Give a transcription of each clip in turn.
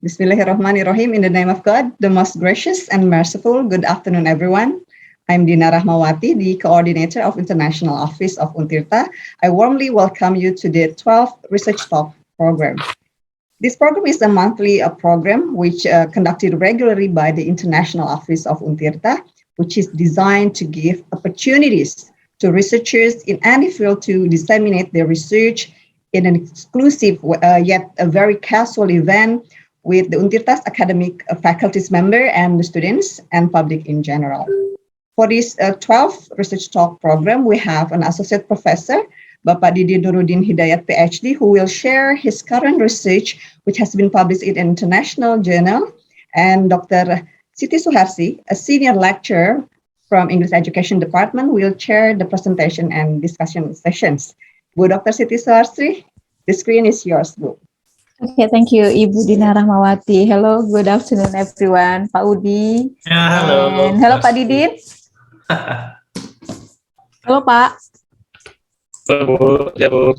Bismillahirrahmanirrahim. In the name of God, the most gracious and merciful. Good afternoon, everyone. I'm Dina Rahmawati, the coordinator of International Office of Untirta. I warmly welcome you to the 12th Research Talk program. This program is a monthly program which conducted regularly by the International Office of Untirta, which is designed to give opportunities to researchers in any field to disseminate their research in an exclusive yet a very casual event with the Untirta's academic faculties member and the students and public in general. For this 12th Research Talk program, we have an associate professor, Bapak Didin Nuruddin Hidayat, PhD, who will share his current research, which has been published in an international journal, and Dr. Siti Suharsi, a senior lecturer from English Education Department, will chair the presentation and discussion sessions. Bu Dr. Siti Suharsi, the screen is yours, Bu. Okay, thank you, Ibu Dina Rahmawati. Hello, good afternoon, everyone. Pak Udi. Ya, halo. And hello, Pak Didin. Halo, Pak. Halo, Bu. Ya, Bu.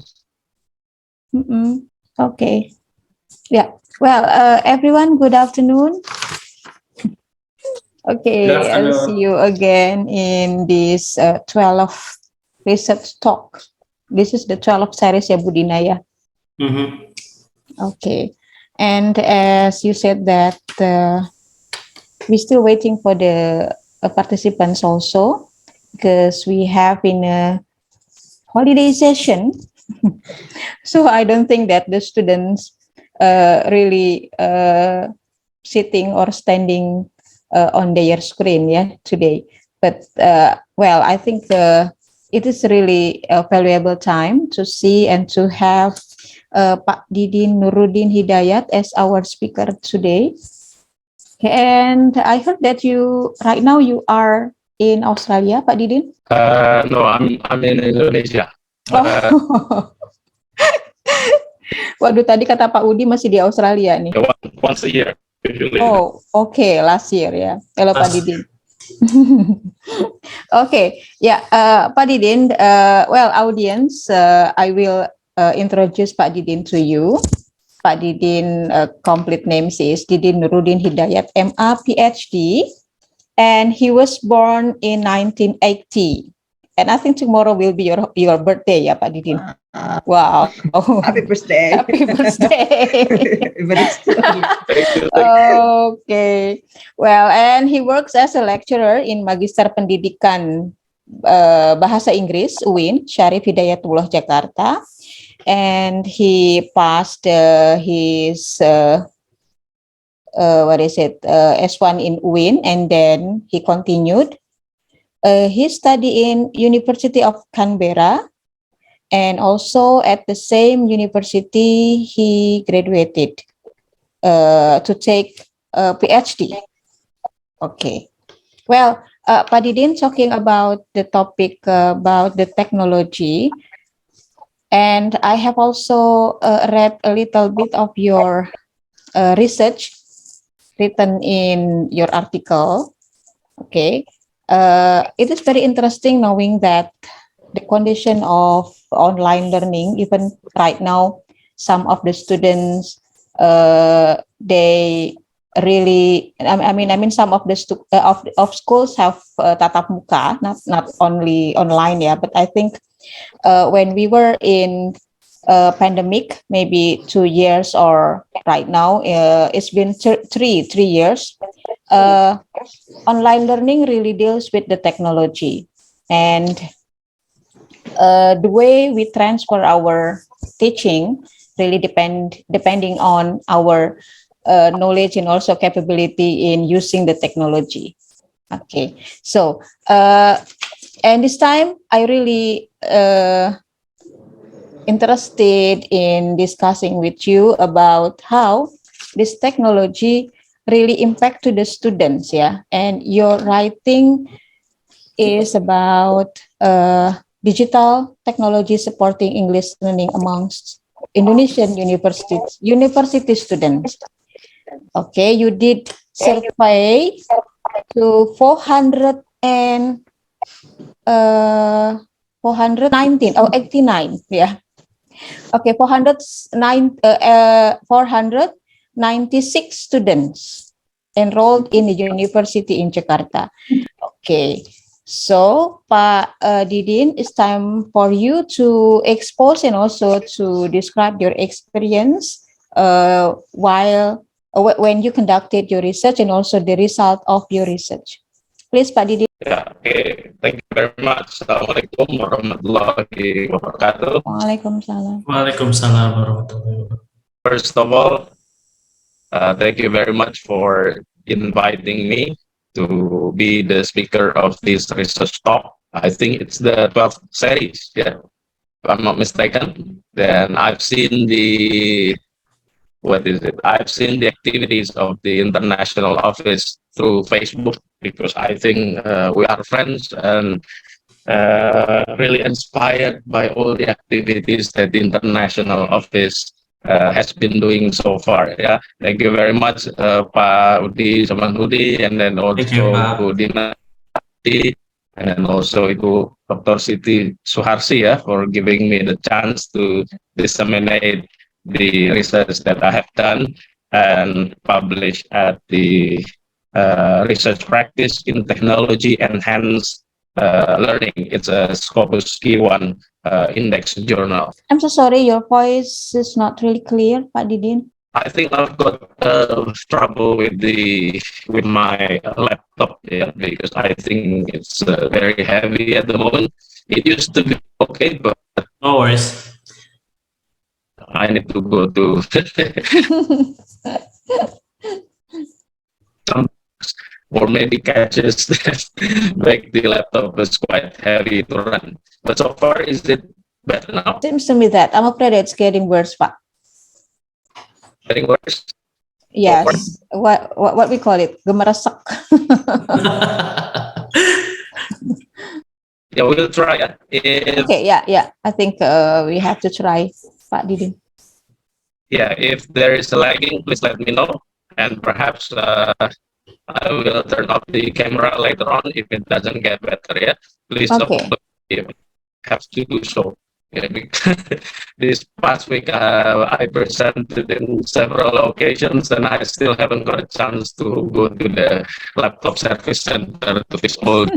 Okay. Yeah. Well, everyone, good afternoon. Okay, Good afternoon. I'll see you again in this 12th Research Talk. This is the 12th series, ya, Bu Dina, ya? Okay, and as you said that we're still waiting for the participants also because we have in a holiday session. So I don't think that the students really sitting or standing on their screen today. But well, I think it is really a valuable time to see and to have Pak Didin Nuruddin Hidayat as our speaker today. And I heard that right now you are in Australia, Pak Didin? No, I'm in Indonesia. Waduh, tadi kata Pak Udi masih di Australia nih. Once a year, usually. Oh, okay, last year ya. Halo Pak Didin. Okay, Pak Didin. Well, audience, I will introduce Pak Didin to you. Pak Didin complete name is Didin Nuruddin Hidayat, MA, PhD, and he was born in 1980. And I think tomorrow will be your birthday, ya Pak Didin. Wow! Happy birthday! Happy birthday! Okay. Well, and he works as a lecturer in Magister Pendidikan Bahasa Inggris UIN Syarif Hidayatullah Jakarta. And he passed his S1 in UIN, and then he continued his study in University of Canberra, and also at the same university he graduated to take a PhD. Okay. Well, Pak Didin talking about the topic about the technology. And I have also read a little bit of your research written in your article. Okay. It is very interesting knowing that the condition of online learning, even right now, some of the students, they really, I mean, some of the of schools have tatap muka, not only online, but I think when we were in pandemic, maybe 2 years, or right now it's been three years. Online learning really deals with the technology, and the way we transfer our teaching really depending on our knowledge and also capability in using the technology. Okay, so and this time I really interested in discussing with you about how this technology really impact to the students, and your writing is about digital technology supporting English learning amongst Indonesian university students. Okay, you did survey to 419 489, Okay, 419 96 students enrolled in the university in Jakarta. Okay, so Pak Didin, it's time for you to expose and also to describe your experience when you conducted your research and also the result of your research. Please, Pak Didin. Yeah, okay. Thank you very much. Assalamualaikum warahmatullahi wabarakatuh. Waalaikumsalam. Waalaikumsalam warahmatullahi wabarakatuh. First of all, thank you very much for inviting me to be the speaker of this research talk. I think it's the 12th series, yeah, if I'm not mistaken. Then I've seen I've seen the activities of the international office through Facebook because I think we are friends and really inspired by all the activities that the international office has been doing so far. Yeah, thank you very much, Pak Udi Samanhudi, and then Thank you, also Pak. Bu Dinati, and then also Ibu Dr. Siti Suharsi, yeah, for giving me the chance to disseminate the research that I have done and publish at the research practice in technology enhanced learning. It's a Scopus Q1 index journal. I'm so sorry, your voice is not really clear, Pak Didin. I think I've got trouble with my laptop, yeah, because I think it's very heavy at the moment. It used to be okay, but No worries. I need to go to some or maybe catches that make the laptop is quite heavy to run. But so far, is it better now? Seems to me that I'm afraid it's getting worse, Pak. Getting worse? Yes, what we call it, gemeresek. Yeah, we'll try it. If, Okay, yeah. I think we have to try, Pak Didin. yeah, if there is a lagging, please let me know. And perhaps I will turn off the camera later on if it doesn't get better. Yeah, please Okay. have to do so. Yeah, because this past week I presented in several occasions and I still haven't got a chance to go to the laptop service center to fix all.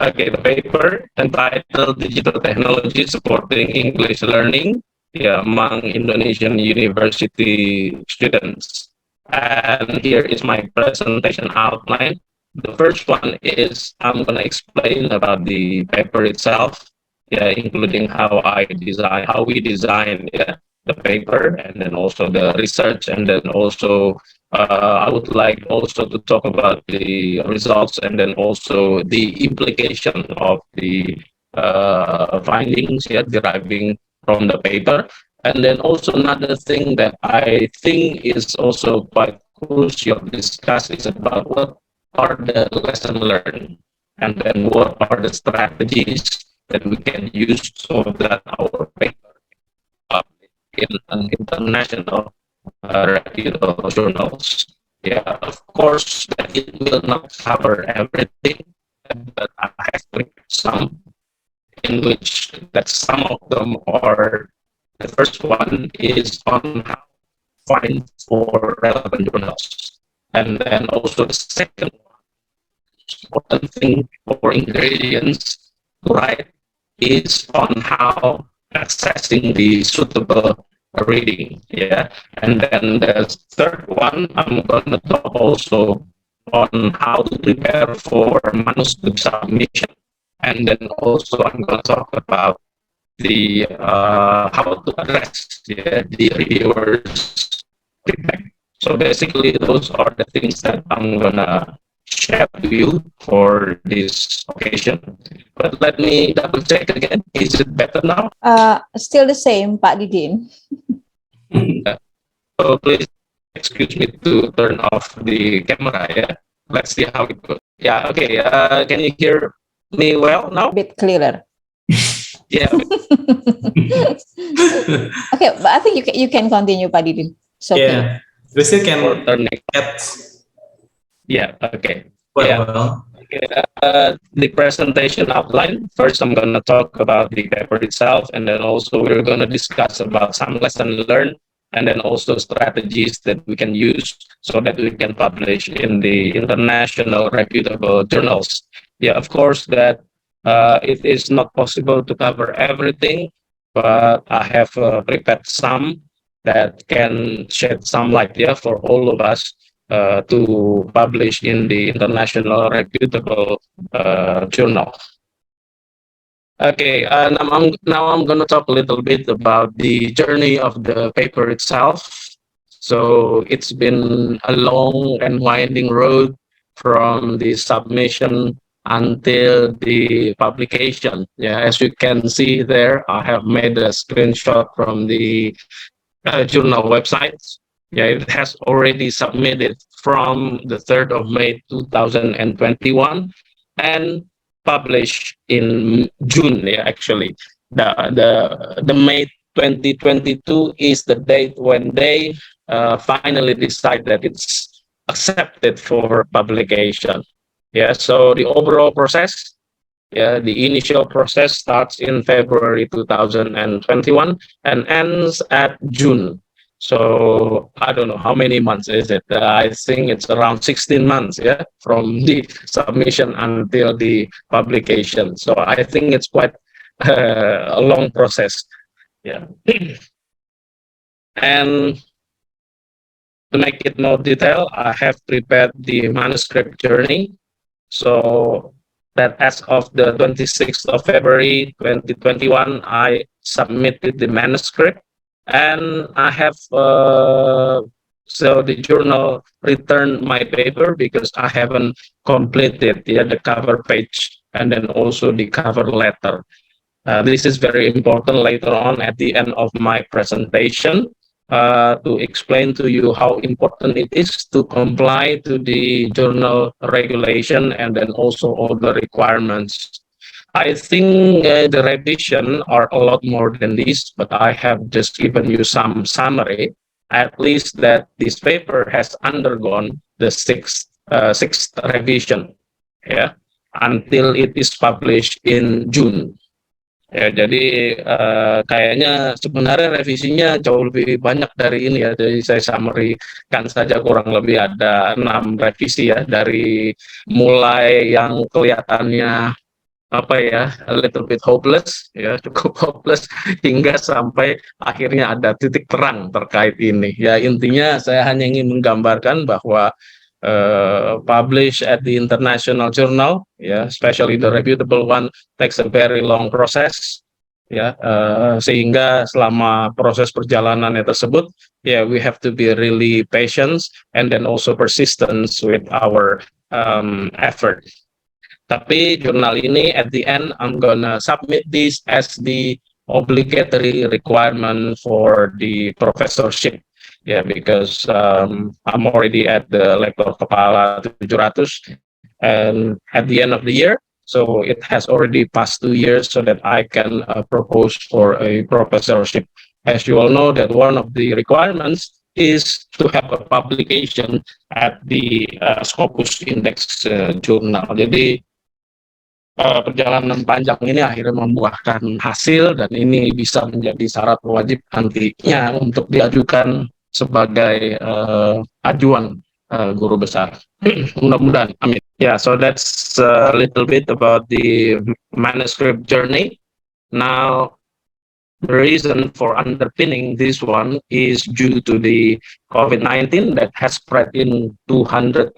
Okay, the paper entitled Digital Technology Supporting English Learning, yeah, among Indonesian university students. And here is my presentation outline. The first one is I'm going to explain about the paper itself, yeah, including how we design, yeah, the paper, and then also the research, and then also I would like also to talk about the results, and then also the implication of the findings, yeah, deriving from the paper. And then also another thing that I think is also quite crucial to discuss is about what are the lessons learned, and then what are the strategies that we can use so that our paper in an international reputable journals. Yeah, of course, it will not cover everything, but I have picked some in which that some of them are. The first one is on how to find for relevant journals, and then also the second important thing for ingredients to write is on how accessing the suitable reading. Yeah, and then the third one I'm going to talk also on how to prepare for manuscript submission, and then also I'm going to talk about the how to address, yeah, the reviewers' feedback. So basically, those are the things that I'm gonna share with you for this occasion. But let me double check again. Is it better now? Still the same, Pak Didin. So please excuse me to turn off the camera. Yeah, let's see how it goes. Yeah, okay. Can you hear me well now? A bit clearer. Yeah. Okay, but I think you can continue, Pak Didin. It's okay. Yeah, we still can Or turning. get Yeah. Okay. quite Yeah. well. Okay, the presentation outline. First, I'm going to talk about the paper itself, and then also we're going to discuss about some lessons learned and then also strategies that we can use so that we can publish in the international reputable journals. Yeah, of course that it is not possible to cover everything, but I have prepared some that can shed some light, yeah, for all of us to publish in the international reputable journal. Okay, now I'm going to talk a little bit about the journey of the paper itself. So it's been a long and winding road from the submission until the publication. Yeah, as you can see there, I have made a screenshot from the journal website. Yeah, it has already submitted from the 3rd of May 2021 and published in June. Yeah, actually, the May 2022 is the date when they finally decide that it's accepted for publication. Yeah, so the overall process, yeah, the initial process starts in February 2021 and ends at June. So I don't know how many months is it. I think it's around 16 months, yeah, from the submission until the publication. So I think it's quite a long process, yeah. And to make it more detailed, I have prepared the manuscript journey. So that as of the 26th of February 2021, I submitted the manuscript, and I have so the journal returned my paper because I haven't completed the cover page and then also the cover letter. This is very important later on at the end of my presentation to explain to you how important it is to comply to the journal regulation and then also all the requirements. I think the revision are a lot more than this, but I have just given you some summary, at least that this paper has undergone the sixth revision, yeah, until it is published in June. Ya, jadi kayaknya sebenarnya revisinya jauh lebih banyak dari ini ya. Jadi saya summary-kan saja kurang lebih ada 6 revisi ya, dari mulai yang kelihatannya apa ya, a little bit hopeless ya, cukup hopeless, hingga sampai akhirnya ada titik terang terkait ini. Ya, intinya saya hanya ingin menggambarkan bahwa publish at the international journal, yeah, especially the reputable one, takes a very long process, ya, sehingga selama proses perjalanannya tersebut, yeah, we have to be really patient and then also persistent with our effort. Tapi jurnal ini at the end I'm gonna submit this as the obligatory requirement for the professorship. Yeah, because I'm already at the Lektor Kepala 700, and at the end of the year, so it has already passed 2 years so that I can propose for a professorship. As you all know, that one of the requirements is to have a publication at the Scopus Index Journal. Jadi perjalanan panjang ini akhirnya membuahkan hasil, dan ini bisa menjadi syarat wajib nantinya untuk diajukan sebagai ajuan guru besar. Mudah-mudahan, amin. Yeah, so that's a little bit about the manuscript journey. Now, the reason for underpinning this one is due to the COVID-19 that has spread in 215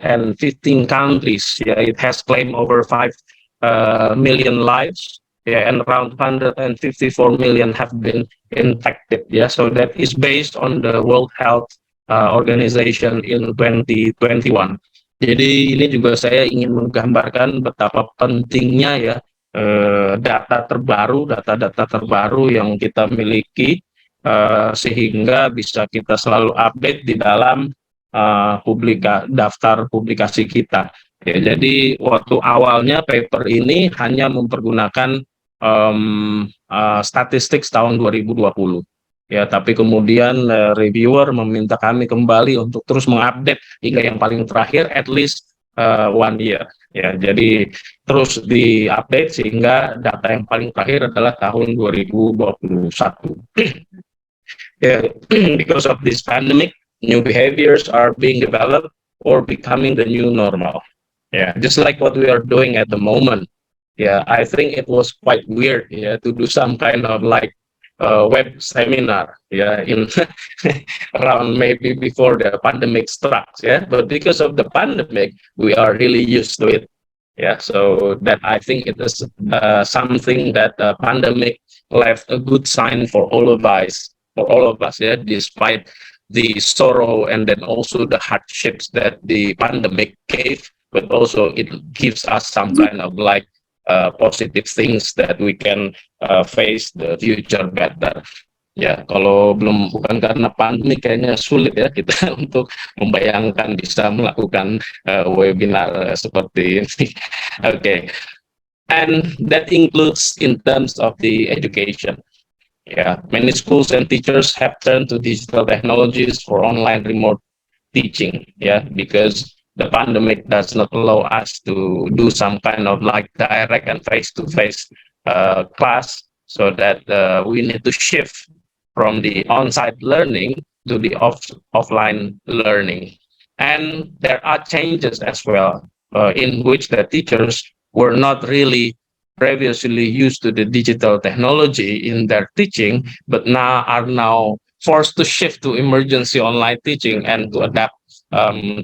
countries. Yeah, it has claimed over 5 million lives. Yeah, and around 154 million have been infected. Yeah, so that is based on the World Health Organization in 2021. Jadi ini juga saya ingin menggambarkan betapa pentingnya ya data terbaru yang kita miliki sehingga bisa kita selalu update di dalam daftar publikasi kita. Ya, jadi waktu awalnya paper ini hanya mempergunakan statistik tahun 2020. Ya, tapi kemudian reviewer meminta kami kembali untuk terus mengupdate hingga yang paling terakhir at least 1 year. Ya, jadi terus diupdate sehingga data yang paling terakhir adalah tahun 2021. because of this pandemic, new behaviors are being developed or becoming the new normal. Yeah, just like what we are doing at the moment. Yeah, I think it was quite weird, yeah, to do some kind of like web seminar, yeah, in around maybe before the pandemic struck, yeah. But because of the pandemic, we are really used to it. Yeah, so that I think it is something that the pandemic left a good sign for all of us, yeah, despite the sorrow and then also the hardships that the pandemic gave, but also it gives us some kind of like positive things that we can face the future better. Ya, kalau bukan karena pandemi kayaknya sulit ya kita untuk membayangkan bisa melakukan webinar seperti ini. Okay, and that includes in terms of the education. Yeah, many schools and teachers have turned to digital technologies for online remote teaching. Yeah, because the pandemic does not allow us to do some kind of like direct and face-to-face class, so that we need to shift from the on-site learning to the offline learning. And there are changes as well in which the teachers were not really previously used to the digital technology in their teaching, but now are now forced to shift to emergency online teaching and to adapt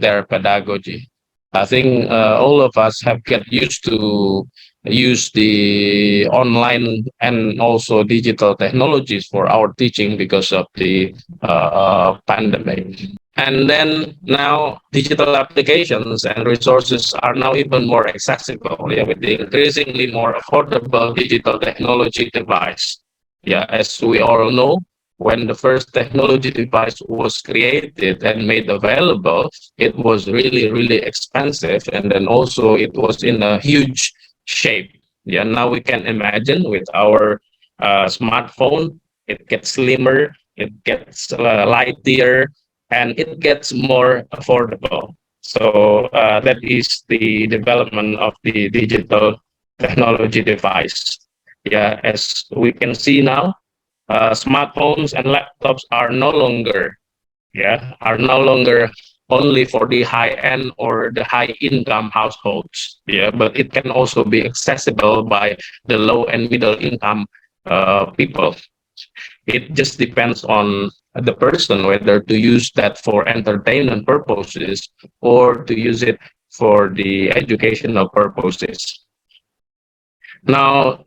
their pedagogy. I think all of us have get used to use the online and also digital technologies for our teaching because of the pandemic. And then now digital applications and resources are now even more accessible, yeah, with the increasingly more affordable digital technology device. Yeah, as we all know, when the first technology device was created and made available, it was really, really expensive. And then also it was in a huge shape. Yeah, now we can imagine with our smartphone, it gets slimmer, it gets lighter, and it gets more affordable. So that is the development of the digital technology device. Yeah, as we can see now, smartphones and laptops are no longer, only for the high end or the high income households. Yeah, but it can also be accessible by the low and middle income people. It just depends on the person whether to use that for entertainment purposes or to use it for the educational purposes. Now,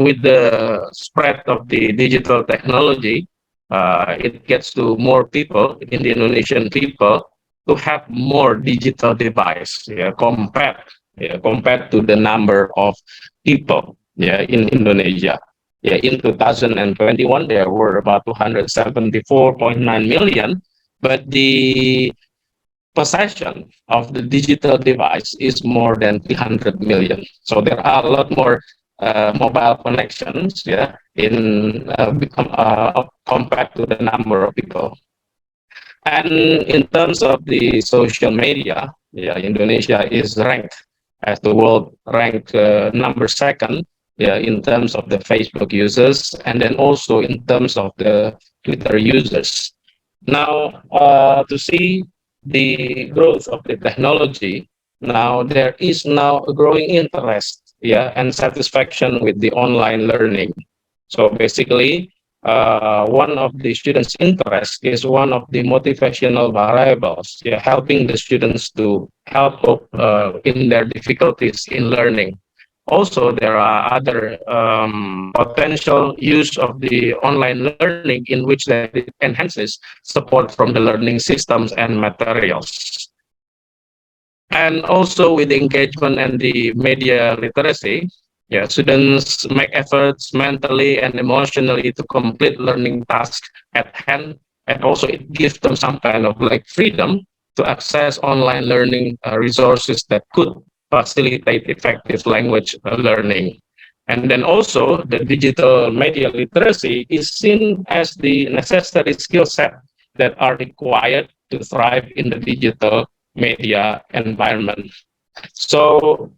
with the spread of the digital technology, it gets to more people, in the Indonesian people, to have more digital device, compared to the number of people, in Indonesia. Yeah, in 2021, there were about 274.9 million, but the possession of the digital device is more than 300 million. So there are a lot more mobile connections, compared to the number of people. And in terms of the social media, Indonesia is ranked as the world ranked number second, in terms of the Facebook users, and then also in terms of the Twitter users. Now, to see the growth of the technology, now there is now a growing interest, and satisfaction with the online learning. So basically, one of the students' interests is one of the motivational variables, helping the students to help in their difficulties in learning. Also, there are other potential use of the online learning in which that it enhances support from the learning systems and materials. And also with the engagement and the media literacy, students make efforts mentally and emotionally to complete learning tasks at hand, and also it gives them some kind of like freedom to access online learning resources that could facilitate effective language learning. And then also the digital media literacy is seen as the necessary skill set that are required to thrive in the digital media environment. So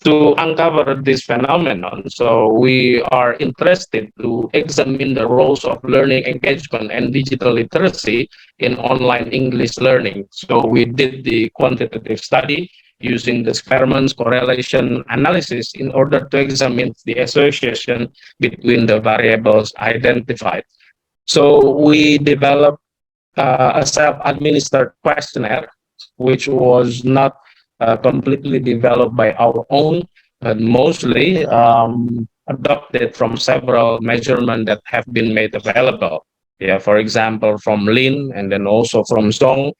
to uncover this phenomenon, so we are interested to examine the roles of learning engagement and digital literacy in online English learning. So we did the quantitative study using the Spearman's correlation analysis in order to examine the association between the variables identified. So we developed a self-administered questionnaire, which was not completely developed by our own, but mostly adopted from several measurements that have been made available. Yeah, for example, from Lin, and then also from Zong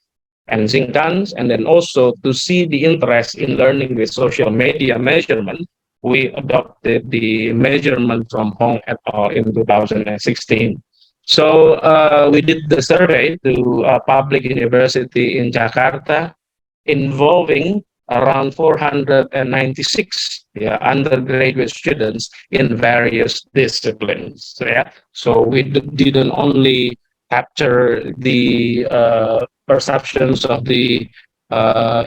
and Zinkans, and then also to see the interest in learning with social media measurement, we adopted the measurement from Hong et al. In 2016. So we did the survey to a public university in Jakarta, involving around 496 undergraduate students in various disciplines. So we didn't only capture the perceptions of the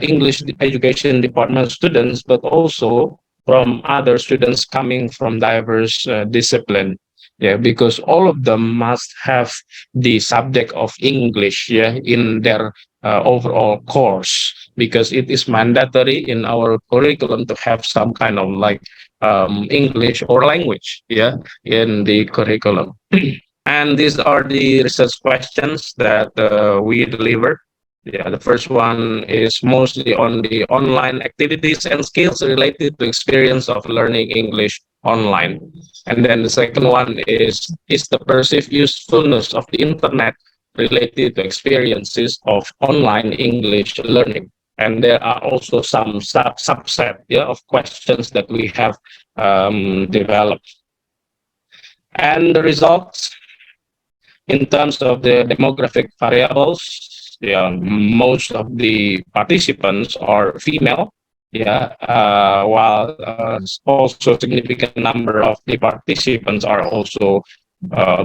English education department students, but also from other students coming from diverse discipline. Because all of them must have the subject of English in their overall course, because it is mandatory in our curriculum to have some kind of like English or language in the curriculum. And these are the research questions that we delivered. The first one is mostly on the online activities and skills related to experience of learning English online. And then the second one is the perceived usefulness of the internet related to experiences of online English learning. And there are also some subset of questions that we have developed. And the results in terms of the demographic variables, most of the participants are female, while also significant number of the participants are also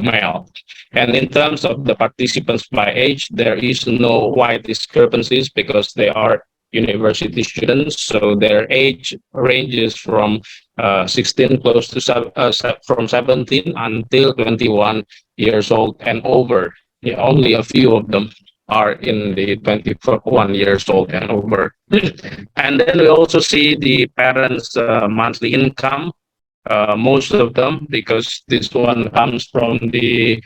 male. And in terms of the participants by age, there is no wide discrepancies because they are university students, so their age ranges from 16 close to from 17 until 21 years old and over. Only a few of them are in the 21 years old and over. And then we also see the parents' monthly income, most of them, because this one comes from the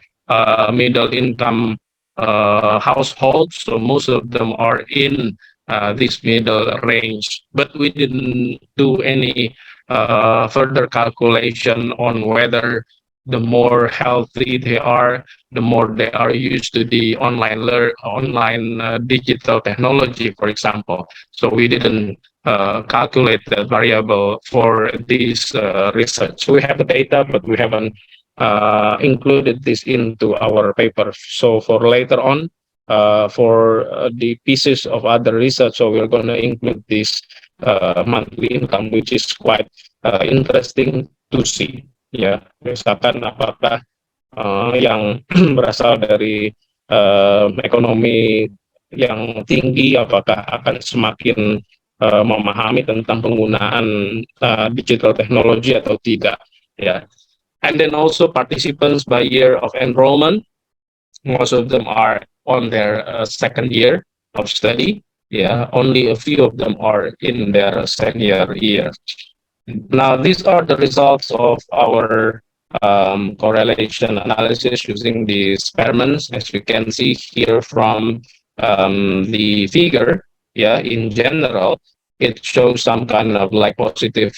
middle income household, so most of them are in this middle range. But we didn't do any further calculation on whether the more healthy they are, the more they are used to the online digital technology, for example. So we didn't calculate the variable for this research. We have the data, but we haven't included this into our paper. So for later on, for the pieces of other research, so we're going to include this monthly income, which is quite interesting to see. Misalkan apakah yang berasal dari ekonomi yang tinggi, apakah akan semakin memahami tentang penggunaan digital technology atau tidak. And then also participants by year of enrollment, most of them are on their second year of study. Only a few of them are in their senior year. Now, these are the results of our correlation analysis using the Spearman's, as you can see here from the figure. In general, it shows some kind of like positive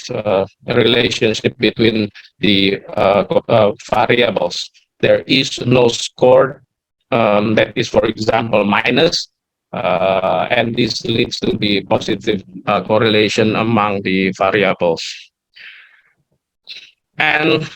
relationship between the variables. There is no score that is, for example, minus, and this leads to the positive correlation among the variables. And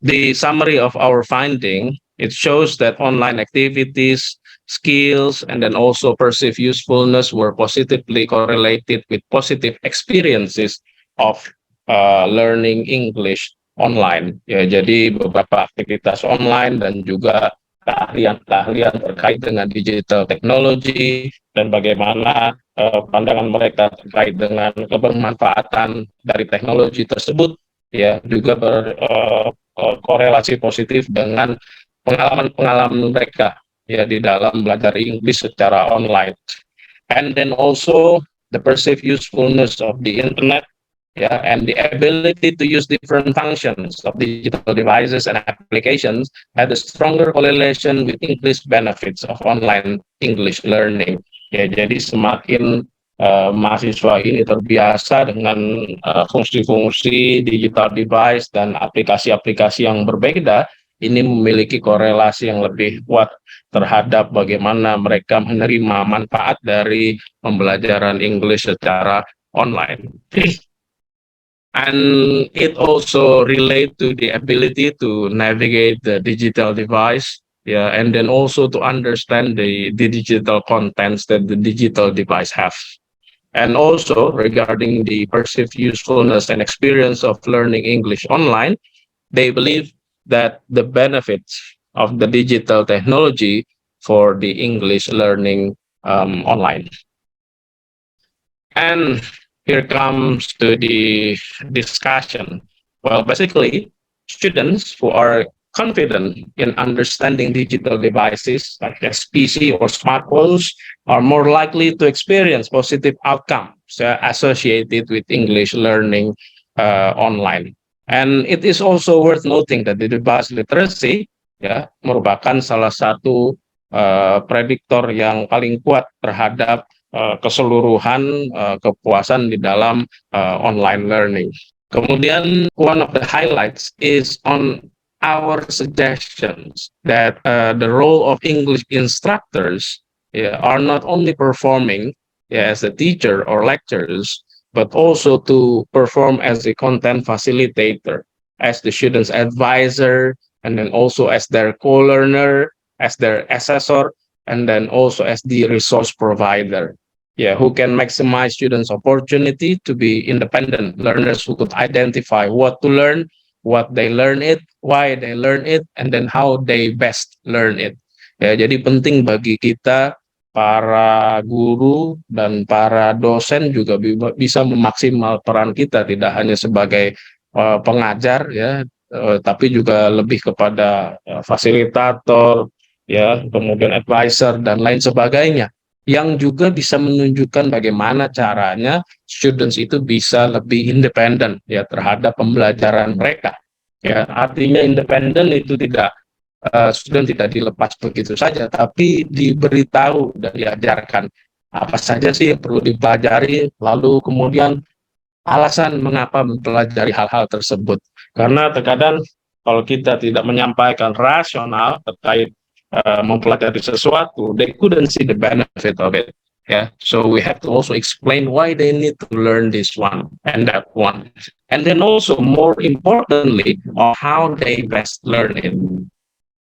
the summary of our finding, it shows that online activities, skills, and then also perceived usefulness were positively correlated with positive experiences of learning English online. Jadi beberapa aktivitas online dan juga keahlian-keahlian terkait dengan digital technology dan bagaimana pandangan mereka terkait dengan kebermanfaatan dari teknologi tersebut, ya juga berkorelasi positif dengan pengalaman-pengalaman mereka ya di dalam belajar Inggris secara online. And then also the perceived usefulness of the internet, yeah, and the ability to use different functions of digital devices and applications had a stronger correlation with increased benefits of online English learning. Ya, jadi semakin mahasiswa ini terbiasa dengan fungsi-fungsi digital device dan aplikasi-aplikasi yang berbeda, ini memiliki korelasi yang lebih kuat terhadap bagaimana mereka menerima manfaat dari pembelajaran English secara online. And it also relate to the ability to navigate the digital device, yeah, and then also to understand the digital contents that the digital device have. And also regarding the perceived usefulness and experience of learning English online, they believe that the benefits of the digital technology for the English learning online. And here comes to the discussion. Well, basically, students who are confident in understanding digital devices like PC or smartphones are more likely to experience positive outcomes associated with English learning online. And it is also worth noting that the device literacy ya merupakan salah satu prediktor yang paling kuat terhadap keseluruhan kepuasan di dalam online learning. Kemudian one of the highlights is on our suggestions that the role of English instructors are not only performing as a teacher or lecturers, but also to perform as a content facilitator, as the student's advisor, and then also as their co-learner, as their assessor, and then also as the resource provider. Yeah, who can maximize students' opportunity to be independent learners who could identify what to learn, what they learn it, why they learn it, and then how they best learn it. Ya, jadi penting bagi kita para guru dan para dosen juga bisa memaksimal peran kita tidak hanya sebagai pengajar ya, tapi juga lebih kepada fasilitator ya, kemudian advisor dan lain sebagainya, yang juga bisa menunjukkan bagaimana caranya students itu bisa lebih independen ya terhadap pembelajaran mereka. Ya, artinya independen itu tidak student tidak dilepas begitu saja, tapi diberitahu dan diajarkan apa saja sih yang perlu dipelajari, lalu kemudian alasan mengapa mempelajari hal-hal tersebut. Karena terkadang kalau kita tidak menyampaikan rasional terkait mempelajari sesuatu, they couldn't see the benefit of it. Yeah, so we have to also explain why they need to learn this one and that one, and then also more importantly, on how they best learn it.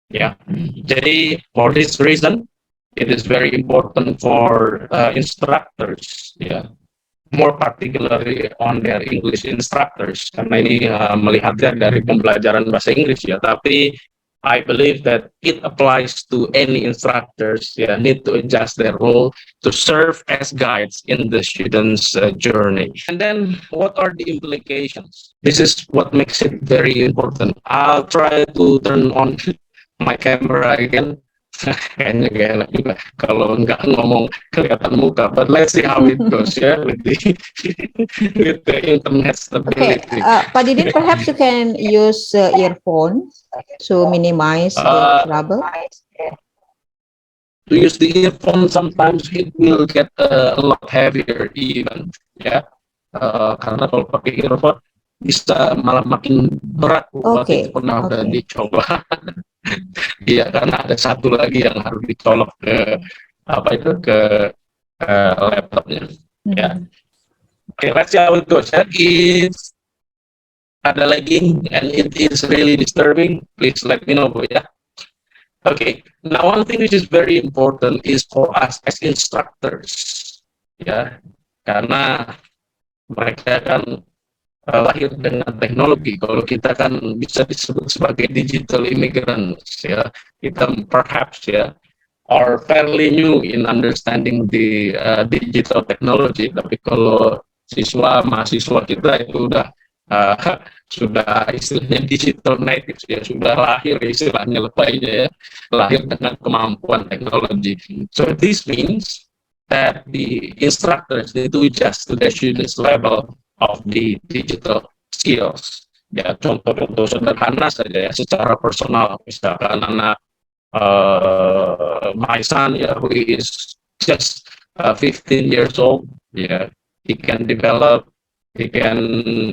Yeah, jadi for this reason, it is very important for instructors, yeah, more particularly on their English instructors, karena ini melihatnya dari pembelajaran bahasa Inggris ya, tapi I believe that it applies to any instructors, yeah, need to adjust their role to serve as guides in the students' journey. And then what are the implications? This is what makes it very important. I'll try to turn on my camera again. Kayaknya gak enak juga kalau nggak ngomong kelihatan muka, but let's see how it goes ya with the internet stability. Okay, Pak Didin, perhaps you can use earphone to minimize the trouble. To use the earphone sometimes it will get a lot heavier even ya, karena kalau pakai earphone bisa malah makin berat. Okay. Pernah udah dicoba. Iya, karena ada satu lagi yang harus dicolok ke laptopnya. Ya. Okay, let's see how it goes. It's ada lagging and it is really disturbing. Please let me know, ya. Okay. Now one thing which is very important is for us as instructors, ya, karena mereka kan lahir dengan teknologi. Kalau kita kan bisa disebut sebagai digital immigrants, ya, kita perhaps ya are fairly new in understanding the digital technology. Tapi kalau mahasiswa kita itu udah sudah istilahnya digital native, ya, sudah lahir istilahnya lebaynya, ya, lahir dengan kemampuan teknologi. So this means that the instructors need to adjust to the students level of the digital skills. Ya, contoh-contoh sederhana saja ya, secara personal, misalkan anak my son, yeah, who is just 15 years old, yeah, he can develop, he can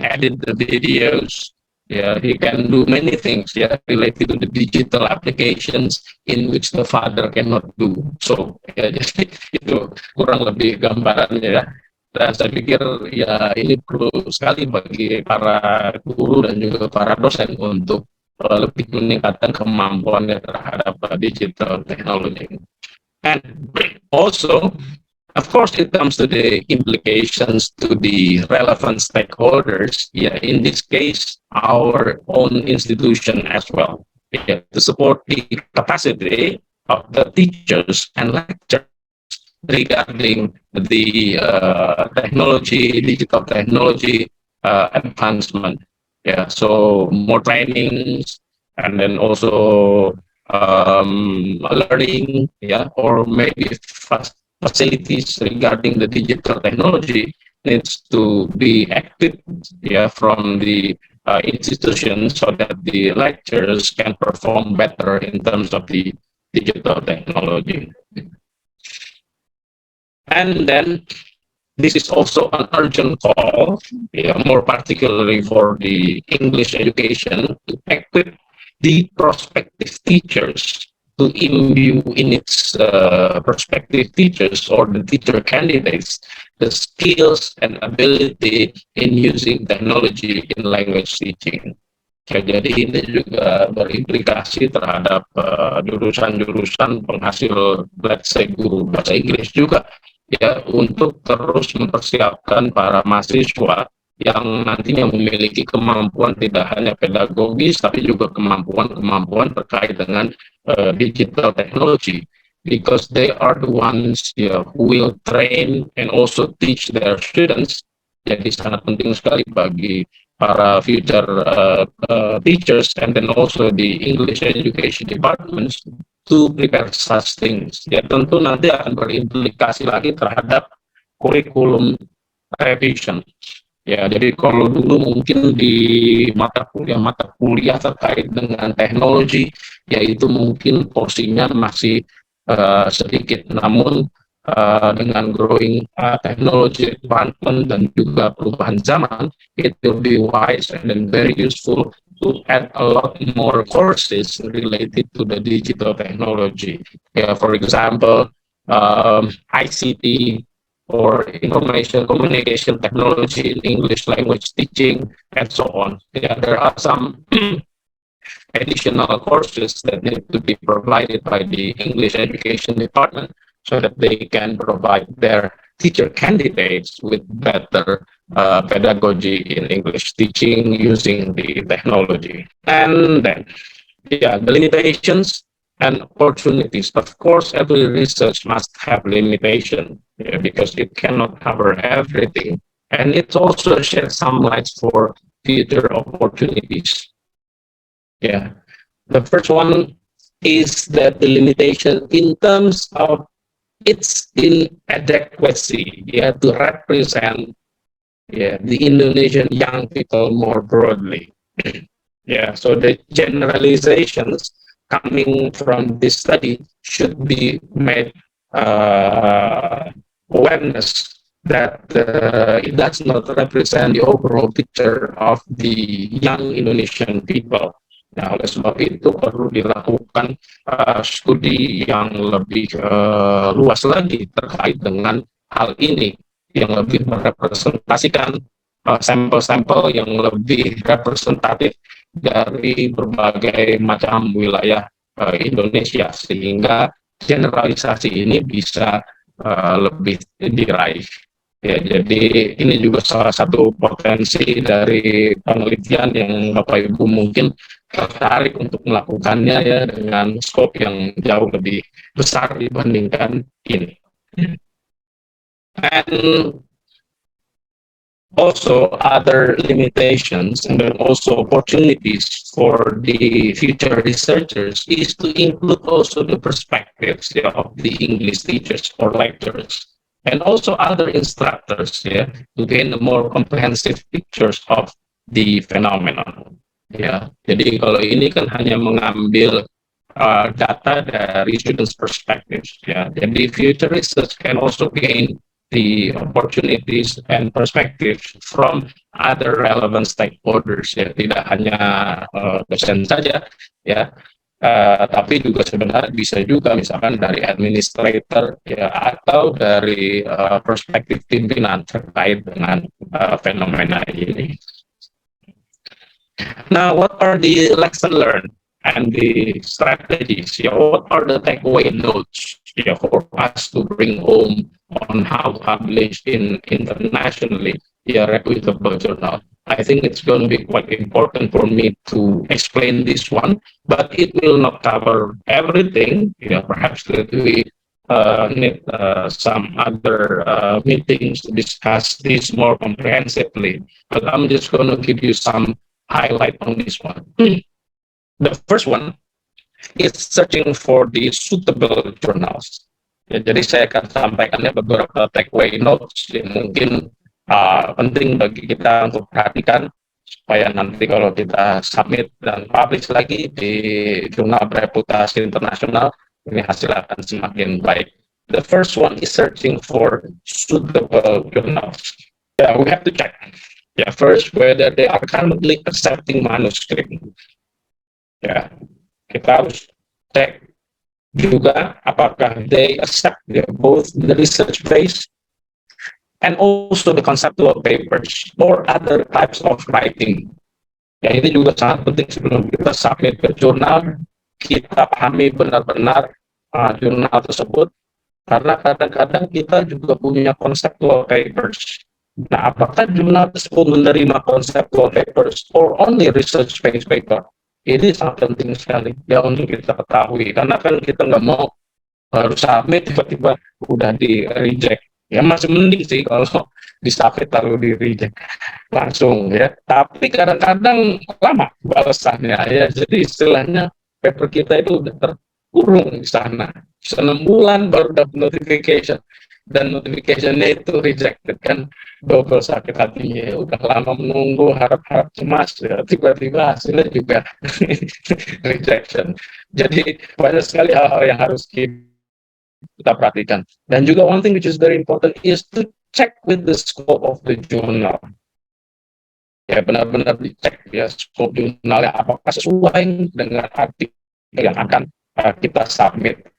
edit the videos, yeah, he can do many things, yeah, related to the digital applications in which the father cannot do. So, ya, jadi itu kurang lebih gambarannya ya. Dan saya pikir ya ini perlu sekali bagi para guru dan juga para dosen untuk lebih meningkatkan kemampuannya terhadap digital technology. And also, of course, it comes to the implications to the relevant stakeholders. Yeah, in this case, our own institution as well. Yeah, to support the capacity of the teachers and lecturers regarding the digital technology advancement. Yeah, so more trainings, and then also learning, yeah, or maybe facilities regarding the digital technology needs to be active, yeah, from the institutions, so that the lecturers can perform better in terms of the digital technology. And then this is also an urgent call, yeah, more particularly for the English education, to equip the prospective teachers, to imbue in its prospective teachers or the teacher candidates the skills and ability in using technology in language teaching. Ya, jadi ini juga berimplikasi terhadap jurusan-jurusan penghasil, let's say, guru bahasa Inggris juga, ya, untuk terus mempersiapkan para mahasiswa yang nantinya memiliki kemampuan tidak hanya pedagogis tapi juga kemampuan-kemampuan terkait dengan digital technology, because they are the ones, yeah, who will train and also teach their students. Jadi sangat penting sekali bagi para future teachers and then also the English education departments to prepare such things. Ya, tentu nanti akan berimplikasi lagi terhadap kurikulum revision. Ya, jadi kalau dulu mungkin di mata kuliah terkait dengan teknologi, yaitu mungkin porsinya masih sedikit, namun dengan growing technology advancement dan juga perubahan zaman, it will be wise and then very useful to add a lot more courses related to the digital technology. Yeah, for example, ICT or information communication technology in English language teaching, and so on. Yeah, there are some additional courses that need to be provided by the English education department, so that they can provide their teacher candidates with better pedagogy in English teaching using the technology. And then, yeah, the limitations and opportunities. Of course, every research must have limitation, yeah, because it cannot cover everything. And it also sheds some light for future opportunities. Yeah, the first one is that the limitation in terms of its inadequacy, yeah, to represent, yeah, the Indonesian young people more broadly. Yeah, so the generalizations coming from this study should be made awareness that it does not represent the overall picture of the young Indonesian people. Nah, oleh sebab itu perlu dilakukan studi yang lebih luas lagi terkait dengan hal ini, yang lebih merepresentasikan sampel-sampel yang lebih representatif dari berbagai macam wilayah Indonesia, sehingga generalisasi ini bisa lebih diraih. Ya, jadi ini juga salah satu potensi dari penelitian yang Bapak Ibu mungkin tertarik untuk melakukannya ya dengan skop yang jauh lebih besar dibandingkan ini. And also other limitations and then also opportunities for the future researchers is to include also the perspectives of the English teachers or lecturers and also other instructors to gain a more comprehensive pictures of the phenomenon. Jadi kalau ini kan hanya mengambil data dari students perspectives Jadi future research can also gain the opportunities and perspectives from other relevant stakeholders tidak hanya dosen saja tapi juga sebenarnya bisa juga misalkan dari administrator atau dari perspektif pimpinan terkait dengan fenomena ini. Now, what are the lessons learned and the strategies? What are the takeaway notes for us to bring home on how to publish internationally reputable journal? I think it's going to be quite important for me to explain this one, but it will not cover everything. Perhaps that we need some other meetings to discuss this more comprehensively. But I'm just going to give you some highlight on this one. The first one is searching for the suitable journals. Jadi saya akan sampaikannya beberapa takeaway notes yang mungkin penting bagi kita untuk perhatikan supaya nanti kalau kita submit dan publish lagi di jurnal bereputasi internasional, ini hasil akan semakin baik. The first one is searching for suitable journals. We have to check. First whether they are currently accepting manuscript. Kita harus cek juga apakah they accept both the research base and also the conceptual papers or other types of writing. Ini juga sangat penting sebelum kita submit ke jurnal, kita pahami benar-benar jurnal tersebut, karena kadang-kadang kita juga punya conceptual papers. Nah, apakah jurnal tersebut menerima conceptual papers or only research-based paper? Ini sangat penting sekali untuk kita ketahui, karena kan kita nggak mau baru submit tiba-tiba udah di reject. Masih mending sih kalau di submit lalu di reject langsung Tapi kadang-kadang lama balasannya jadi istilahnya paper kita itu udah terkurung di sana. 6 bulan baru dapat notification. Dan notification-nya itu rejected kan, double sakit hatinya udah lama menunggu, harap-harap cemas tiba-tiba hasilnya juga rejection. Jadi banyak sekali hal-hal yang harus kita perhatikan. Dan juga one thing which is very important is to check with the scope of the journal. Benar-benar dicek scope jurnalnya apakah sesuai dengan artikel yang akan kita submit.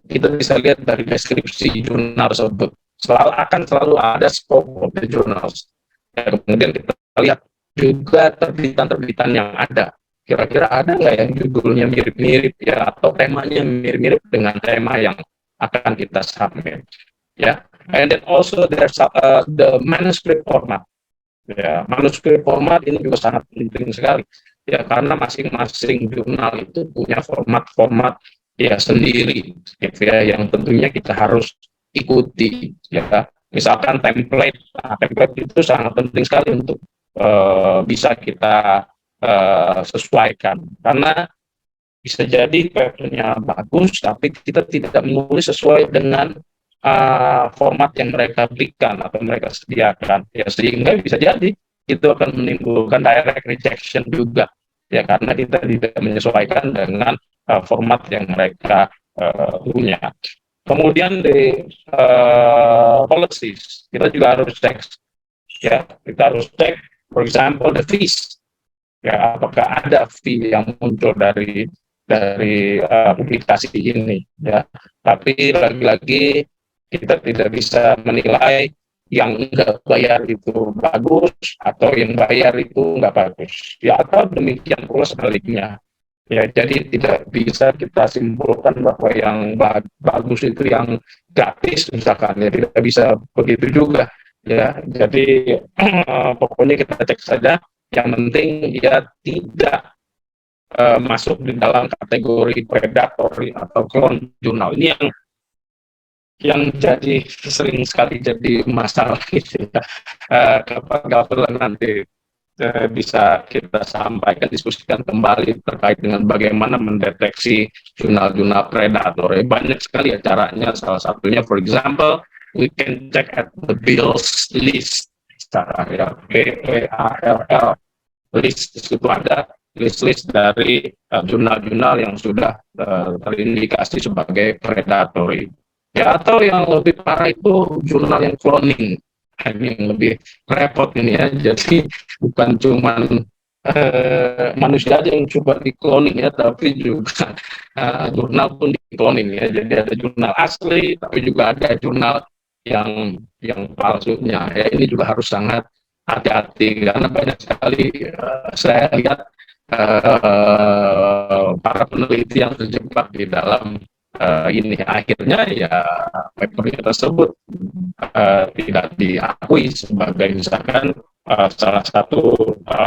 Kita bisa lihat dari deskripsi jurnal tersebut. Selalu ada scope of the journals. Kemudian kita lihat juga terbitan-terbitan yang ada. Kira-kira ada nggak yang judulnya mirip-mirip atau temanya mirip-mirip dengan tema yang akan kita submit. And then also there's the manuscript format. Manuscript format ini juga sangat penting sekali. Karena masing-masing jurnal itu punya format-format sendiri yang tentunya kita harus ikuti misalkan template itu sangat penting sekali untuk bisa kita sesuaikan, karena bisa jadi papernya bagus tapi kita tidak menulis sesuai dengan format yang mereka berikan atau mereka sediakan sehingga bisa jadi itu akan menimbulkan direct rejection juga karena kita tidak menyesuaikan dengan format yang mereka punya. Kemudian di policies kita juga harus cek kita harus cek for example the fees apakah ada fee yang muncul dari publikasi ini tapi lagi-lagi kita tidak bisa menilai yang nggak bayar itu bagus atau yang bayar itu nggak bagus atau demikian pula sebaliknya jadi tidak bisa kita simpulkan bahwa yang bagus itu yang gratis misalkan tidak bisa begitu juga Ya, jadi pokoknya kita cek saja. Yang penting dia tidak masuk di dalam kategori predatory atau clone jurnal. Ini yang jadi sering sekali jadi masalah gitu ya. Kapan nanti bisa kita sampaikan, diskusikan kembali terkait dengan bagaimana mendeteksi jurnal-jurnal predator. Banyak sekali ya caranya. Salah satunya, for example, we can check at the bills list. Secara ya, BALL list itu ada list dari jurnal-jurnal yang sudah terindikasi sebagai predatory. Ya, atau yang lebih parah itu jurnal yang cloning. Ini yang lebih repot ini ya. Jadi bukan cuman manusia aja yang coba di cloning ya, tapi juga jurnal pun di cloning ya. Jadi ada jurnal asli, tapi juga ada jurnal yang palsunya ya. Ini juga harus sangat hati-hati karena banyak sekali saya lihat para peneliti yang terjebak di dalam ini akhirnya ya paper tersebut tidak diakui sebagai misalkan salah satu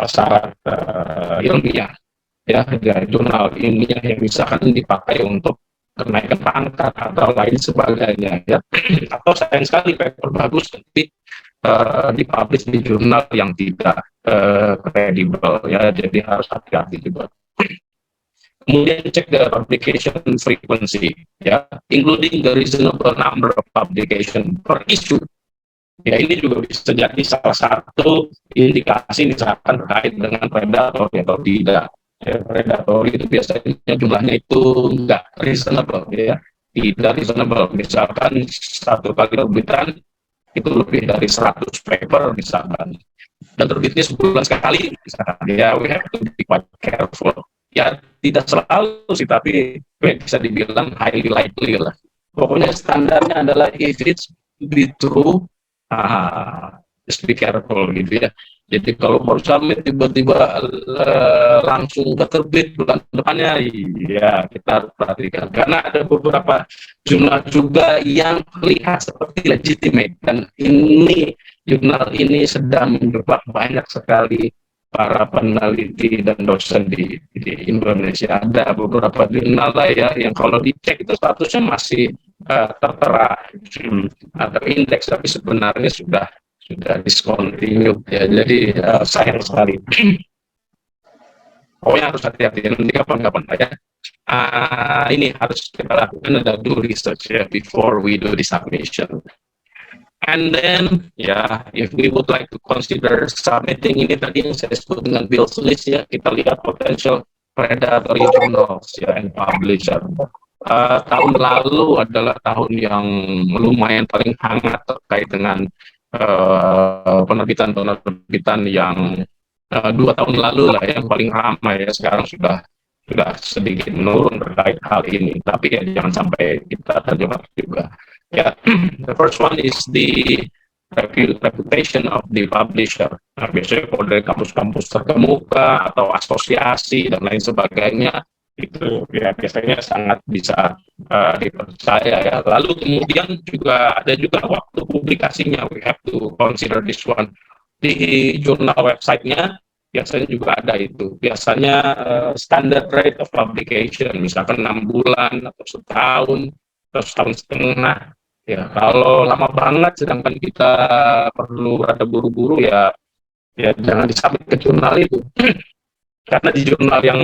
syarat ilmiah ya dari jurnal ilmiah yang misalkan dipakai untuk kenaikan pangkat atau lain sebagainya ya. Atau sayang sekali paper bagus tapi dipublish di jurnal yang tidak kredibel ya, jadi harus hati-hati juga. Kemudian cek the publication frequency ya, including the reasonable number of publication per issue. Ya, ini juga bisa jadi salah satu indikasi misalkan terkait dengan predator atau tidak. Ya, predator itu biasanya jumlahnya itu enggak reasonable ya, tidak reasonable. Misalkan satu kali terbitan itu lebih dari 100 paper misalkan, dan terbitnya sebulan sekali misalkan, ya we have to be quite careful. Ya tidak selalu sih, tapi bisa dibilang highly likely lah. Pokoknya standarnya adalah if it's be true, just be careful gitu ya. Jadi kalau baru submit tiba-tiba langsung terbit bulan depannya, ya kita harus perhatikan. Karena ada beberapa jurnal juga yang terlihat seperti legitimate, dan ini jurnal ini sedang menjebak banyak sekali para peneliti dan dosen di Indonesia. Ada beberapa jurnal lah ya yang kalau dicek itu statusnya masih tertera atau indeks, tapi sebenarnya sudah discontinued ya. Jadi sayang sekali. Pokoknya harus hati-hati nanti kapan-kapan ya. Ini harus kita lakukan, ada do research ya before we do the submission. And then if we would like to consider submitting, ini tadi yang saya sebut dengan bills list ya, kita lihat potential predatory journals ya and publisher. Tahun lalu adalah tahun yang lumayan paling hangat terkait dengan penerbitan yang 2 tahun lalu lah yang paling ramai ya. Sekarang sudah sedikit menurun terkait hal ini, tapi ya jangan sampai kita terjebak juga ya. The first one is the reputation of the publisher. Nah, biasanya kalau dari kampus-kampus terkemuka atau asosiasi dan lain sebagainya itu ya biasanya sangat bisa dipercaya ya. Lalu kemudian ada juga waktu publikasinya, we have to consider this one. Di jurnal websitenya biasanya juga ada itu, biasanya standard rate of publication misalkan 6 bulan atau setahun atau setahun setengah ya. Kalau lama banget sedangkan kita perlu rada buru-buru ya jangan disubmit ke jurnal itu. Karena di jurnal yang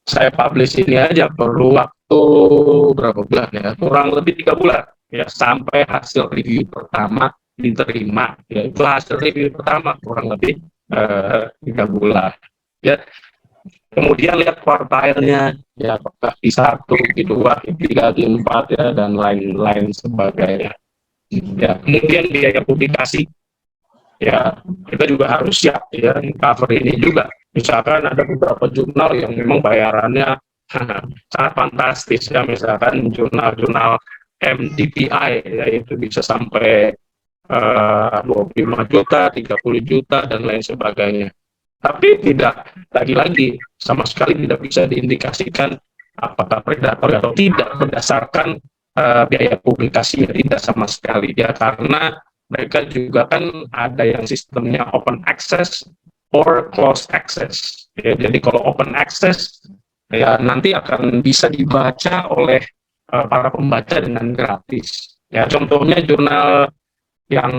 saya publish ini aja perlu waktu berapa bulan ya, kurang lebih 3 bulan ya, sampai hasil review pertama diterima ya. Itu hasil review pertama kurang lebih 3 bulan ya. Kemudian lihat kuartilnya ya, apakah Q1, Q2, Q3, Q4 ya, dan lain-lain sebagainya ya. Kemudian biaya publikasi ya, kita juga harus siap ya cover ini juga. Misalkan ada beberapa jurnal yang memang bayarannya sangat fantastis ya, misalkan jurnal-jurnal MDPI ya, itu bisa sampai 25 juta, 30 juta dan lain sebagainya. Tapi tidak, lagi-lagi sama sekali tidak bisa diindikasikan apakah predator atau tidak berdasarkan biaya publikasinya, tidak sama sekali ya, karena mereka juga kan ada yang sistemnya open access or closed access. Ya, jadi kalau open access ya nanti akan bisa dibaca oleh para pembaca dengan gratis. Ya, contohnya jurnal yang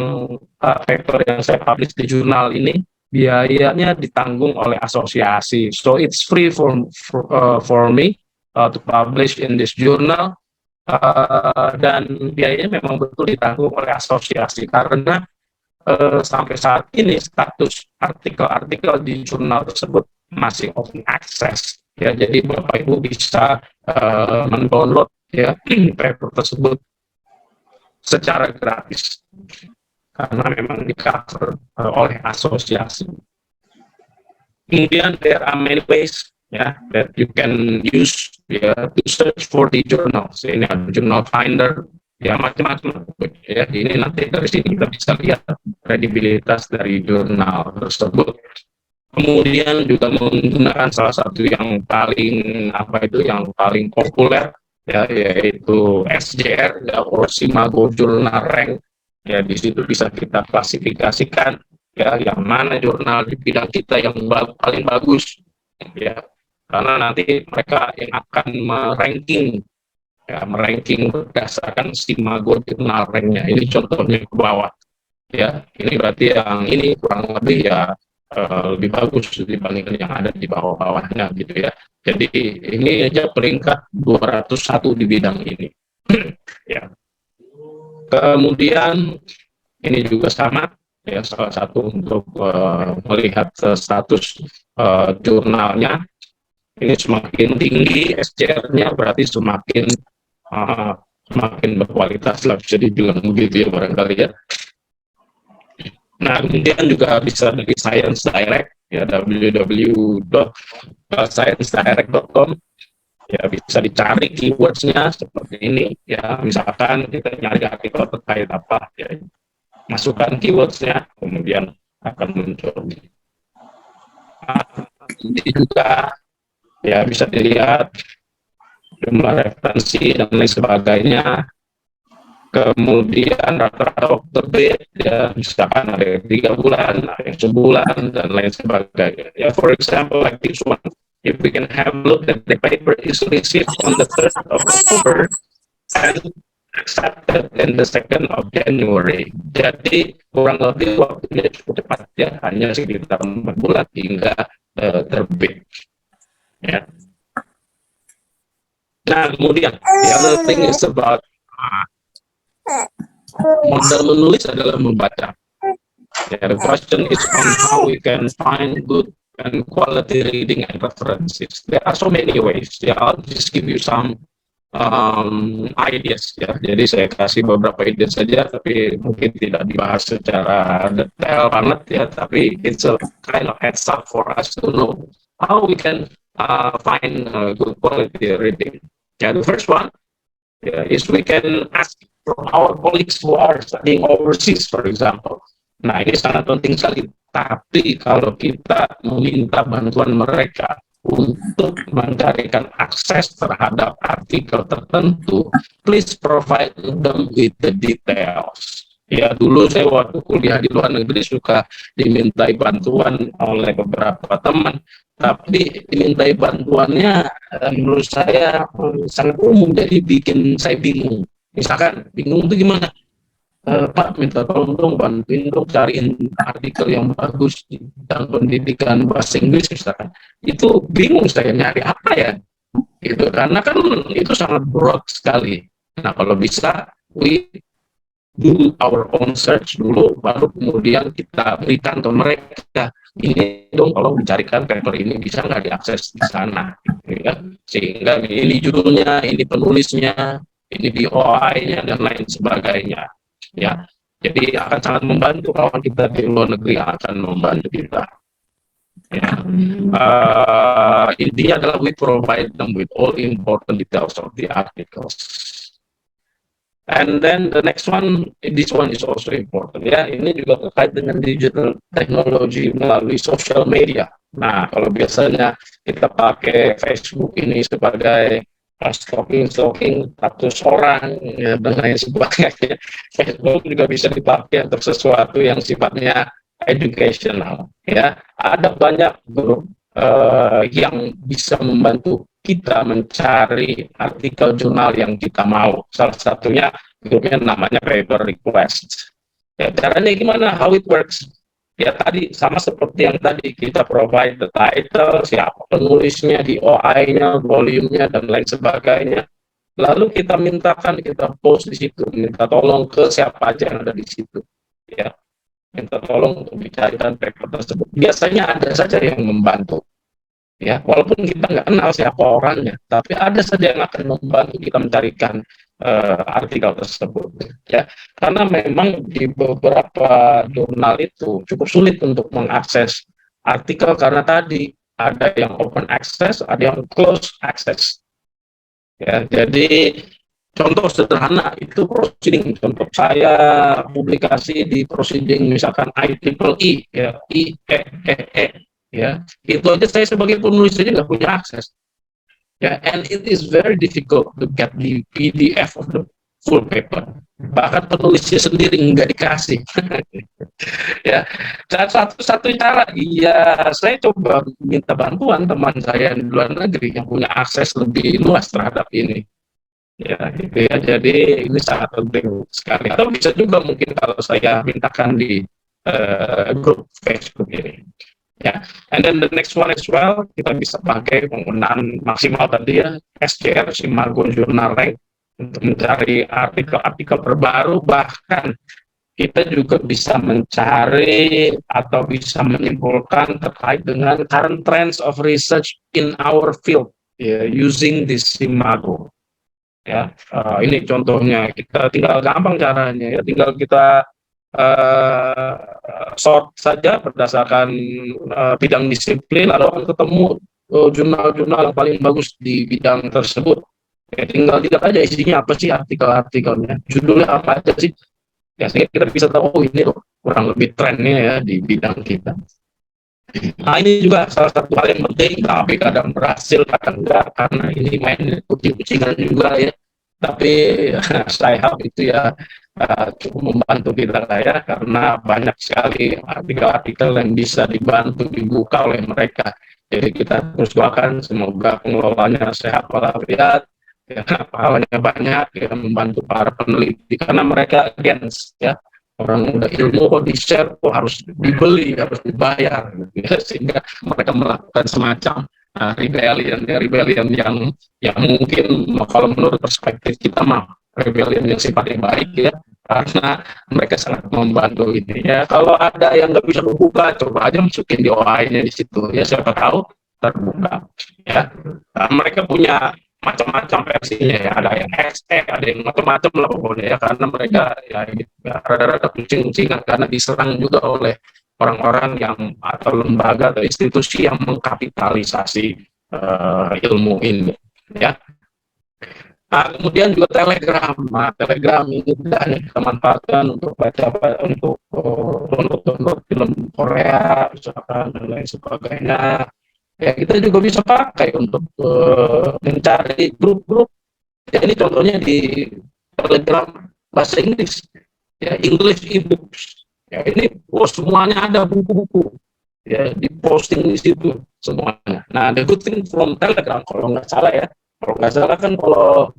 paper yang saya publish di jurnal ini biayanya ditanggung oleh asosiasi. So it's free for me to publish in this journal. Dan biayanya memang betul ditanggung oleh asosiasi karena sampai saat ini status artikel-artikel di jurnal tersebut masih open access ya, jadi Bapak Ibu bisa mendownload ya paper tersebut secara gratis karena memang di cover oleh asosiasi. Kemudian there are many ways that you can use to search for the journals. Ini ada journal finder, ya macam-macam. Ya, ini nanti dari sini kita bisa lihat kredibilitas dari jurnal tersebut. Kemudian juga menggunakan salah satu yang paling yang paling populer ya, yaitu SJR ya, or Simago Journal Rank. Ya, di situ bisa kita klasifikasikan ya yang mana jurnal di bidang kita yang paling bagus ya. Karena nanti mereka yang akan meranking berdasarkan Simago Journal Rank-nya. Ini contohnya ke bawah. Ya, ini berarti yang ini kurang lebih ya lebih bagus dibandingkan yang ada di bawah-bawahnya gitu ya. Jadi ini aja peringkat 201 di bidang ini. Ya. Kemudian ini juga sama ya, salah satu untuk melihat status jurnalnya. Ini semakin tinggi SCR-nya berarti semakin berkualitas lah, bisa dibilang begitu ya barangkali ya. Nah, kemudian juga bisa dari Science Direct ya, www.sciencedirect.com ya, bisa dicari keywords-nya seperti ini ya, misalkan kita nyari artikel terkait apa ya, masukkan keywords-nya kemudian akan muncul. Ini juga ya bisa dilihat jumlah referensi dan lain sebagainya. Kemudian rata-rata waktu terbit ya, misalkan ada 3 bulan, ada yang sebulan dan lain sebagainya. Ya, for example like this one, if we can have a look at the paper is received on the 3rd of October and accepted in the 2nd of January. Jadi kurang lebih waktunya cukup cepat ya, hanya sekitar 4 bulan hingga terbit. Ya. Nah, kemudian the other thing is about modal menulis adalah membaca. The question is on how we can find good and quality reading and references. There are so many ways. Ya, I'll just give you some ideas ya. Jadi saya kasih beberapa ide saja, tapi mungkin tidak dibahas secara detail banget ya. Tapi it's a kind of heads up for us to know how we can find good quality reading. Yeah, the first one is we can ask from our colleagues who are studying overseas, for example. Nah, ini sangat penting sekali. Tapi kalau kita meminta bantuan mereka untuk mencarikan akses terhadap artikel tertentu, please provide them with the details. Ya, dulu saya waktu kuliah di luar negeri suka dimintai bantuan oleh beberapa teman, tapi dimintai bantuannya menurut saya sangat umum, jadi bikin saya bingung. Misalkan bingung itu gimana? Pak, minta tolong dong, bantuin dong cariin artikel yang bagus di bidang pendidikan bahasa Inggris misalkan. Itu bingung saya nyari apa ya? Gitu, karena kan itu sangat broad sekali. Nah, kalau bisa we do our own search dulu, baru kemudian kita berikan ke mereka. Ini dong, kalau dicarikan paper ini bisa nggak diakses di sana, ya? Sehingga ini judulnya, ini penulisnya, ini DOI-nya dan lain sebagainya. Ya, jadi akan sangat membantu kawan kita di luar negeri, akan membantu kita. Ya. Intinya adalah we provide them with all important details of the articles. And then the next one, this one is also important ya. Ini juga terkait dengan digital technology melalui social media. Nah, kalau biasanya kita pakai Facebook ini sebagai stalking 100 orang ya, dan lain sebagainya. Facebook juga bisa dipakai untuk sesuatu yang sifatnya educational ya. Ada banyak grup yang bisa membantu kita mencari artikel jurnal yang kita mau. Salah satunya grupnya namanya paper request. Ya, caranya gimana? How it works? Ya tadi sama seperti yang tadi kita provide the title, siapa penulisnya, di OI-nya, volumenya dan lain sebagainya. Lalu kita mintakan, kita post di situ, minta tolong ke siapa aja yang ada di situ. Ya, minta tolong untuk dicarikan paper tersebut. Biasanya ada saja yang membantu. Ya, walaupun kita nggak kenal siapa orangnya, tapi ada saja yang akan membantu kita mencarikan artikel tersebut. Ya, karena memang di beberapa jurnal itu cukup sulit untuk mengakses artikel karena tadi ada yang open access, ada yang close access. Ya, jadi contoh sederhana itu proceeding. Contoh saya publikasi di proceeding misalkan IEEE, ya, IEEE, ya, itu aja saya sebagai penulis aja nggak punya akses. Ya, and it is very difficult to get the PDF of the full paper. Bahkan penulisnya sendiri nggak dikasih. Ya, satu cara, ya saya coba minta bantuan teman saya di luar negeri yang punya akses lebih luas terhadap ini. Ya, gitu ya. Jadi ini sangat penting sekali. Atau bisa juga mungkin kalau saya mintakan di grup Facebook ini. Ya, and then the next one as well, kita bisa pakai penggunaan maksimal tadi ya, SJR, Simago Journal Rank, untuk mencari artikel-artikel terbaru. Bahkan kita juga bisa mencari atau bisa menyimpulkan terkait dengan current trends of research in our field, ya, using this Simago. Ya, ini contohnya, kita tinggal gampang caranya ya, tinggal kita sort saja berdasarkan bidang disiplin, lalu akan ketemu jurnal-jurnal yang paling bagus di bidang tersebut. Ya, tinggal lihat aja isinya apa sih artikel-artikelnya, judulnya apa aja sih. Ya, sehingga kita bisa tahu, oh ini loh kurang lebih trennya ya di bidang kita. Nah, ini juga salah satu hal yang penting, tapi kadang berhasil, kadang enggak, karena ini main kucing-kucingan juga ya. Tapi saya harap itu ya cukup membantu kita ya, karena banyak sekali artikel-artikel yang bisa dibantu dibuka oleh mereka. Jadi kita terus doakan semoga pengelolanya sehat walafiat, ya, pahalanya banyak, ya, membantu para peneliti karena mereka against ya, orang udah ilmu kok di-share kok harus dibeli, harus dibayar gitu ya, sehingga mereka melakukan semacam rebellion yang mungkin kalau menurut perspektif kita mah rebellion yang sifatnya baik ya, karena mereka sangat membantu ini ya. Kalau ada yang nggak bisa membuka, coba aja masukin di OI-nya di situ ya, siapa tahu terbuka ya. Nah, mereka punya macam-macam versinya ya, ada yang XE, ada yang macam-macam lah pokoknya ya, karena mereka ya rada-rada kucing-kucingan karena diserang juga oleh orang-orang yang atau lembaga atau institusi yang mengkapitalisasi ilmu ini ya. Nah, kemudian juga Telegram. Nah, Telegram ini tidak hanya kita manfaatkan untuk baca, untuk download film Korea misalkan dan lain sebagainya. Ya, kita juga bisa pakai untuk mencari grup-grup. Ya, ini contohnya di Telegram bahasa Inggris, ya, English e-books. Ya, ini semuanya ada buku-buku, ya, diposting di situ semuanya. Nah, the good thing from Telegram, kalau nggak salah ya, kan kalau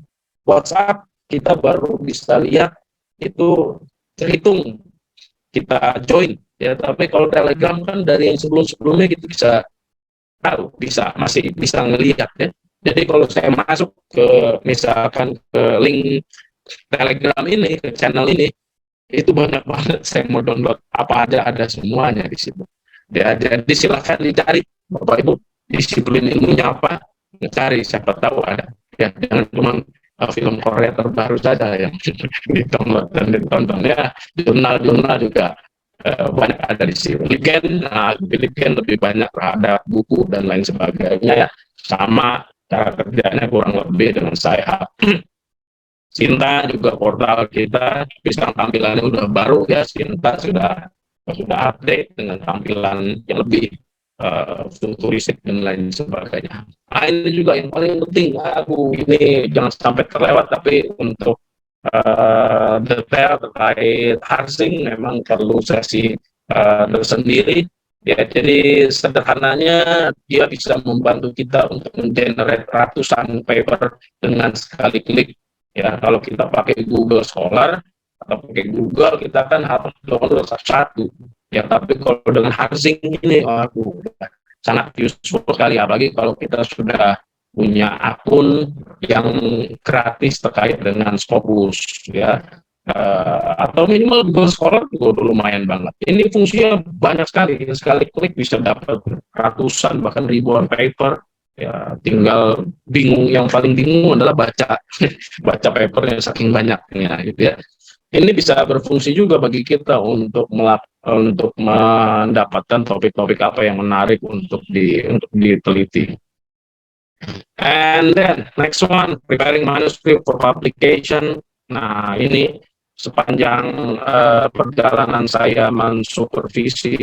WhatsApp kita baru bisa lihat itu terhitung kita join ya, tapi kalau Telegram kan dari yang sebelumnya kita bisa tahu, masih bisa ngelihat ya. Jadi kalau saya masuk ke misalkan ke link Telegram ini, ke channel ini, itu banyak banget saya mau download apa aja, ada semuanya di situ ya. Jadi silahkan dicari Bapak Ibu, disiplin ilmunya apa, cari, siapa tahu ada ya. Jangan cuma film Korea terbaru saja yang ditonton dan ditonton ya. Jurnal-jurnal juga banyak ada di sini. Legend lebih banyak terhadap buku dan lain sebagainya ya, sama cara kerjanya kurang lebih dengan saya. Sinta juga portal kita, tapi sekarang tampilannya udah baru ya. Sinta sudah update dengan tampilan yang lebih futuristik dan lain sebagainya. Ini juga yang paling penting, aku ini jangan sampai terlewat, tapi untuk detail terkait harsing memang perlu sesi tersendiri. Ya, jadi sederhananya dia bisa membantu kita untuk mengenerate ratusan paper dengan sekali klik. Ya, kalau kita pakai Google Scholar atau pakai Google, kita kan harus download satu. Ya, tapi kalau dengan harsing ini, aku sangat useful sekali, apalagi kalau kita sudah punya akun yang gratis terkait dengan Scopus, ya. Atau minimal Google Scholar juga lumayan banget. Ini fungsinya banyak sekali klik bisa dapat ratusan bahkan ribuan paper. Ya, tinggal bingung, yang paling bingung adalah baca baca papernya saking banyaknya, gitu ya. Ini bisa berfungsi juga bagi kita untuk mendapatkan topik-topik apa yang menarik untuk diteliti. And then next one, preparing manuscript for publication. Nah, ini sepanjang perjalanan saya mensupervisi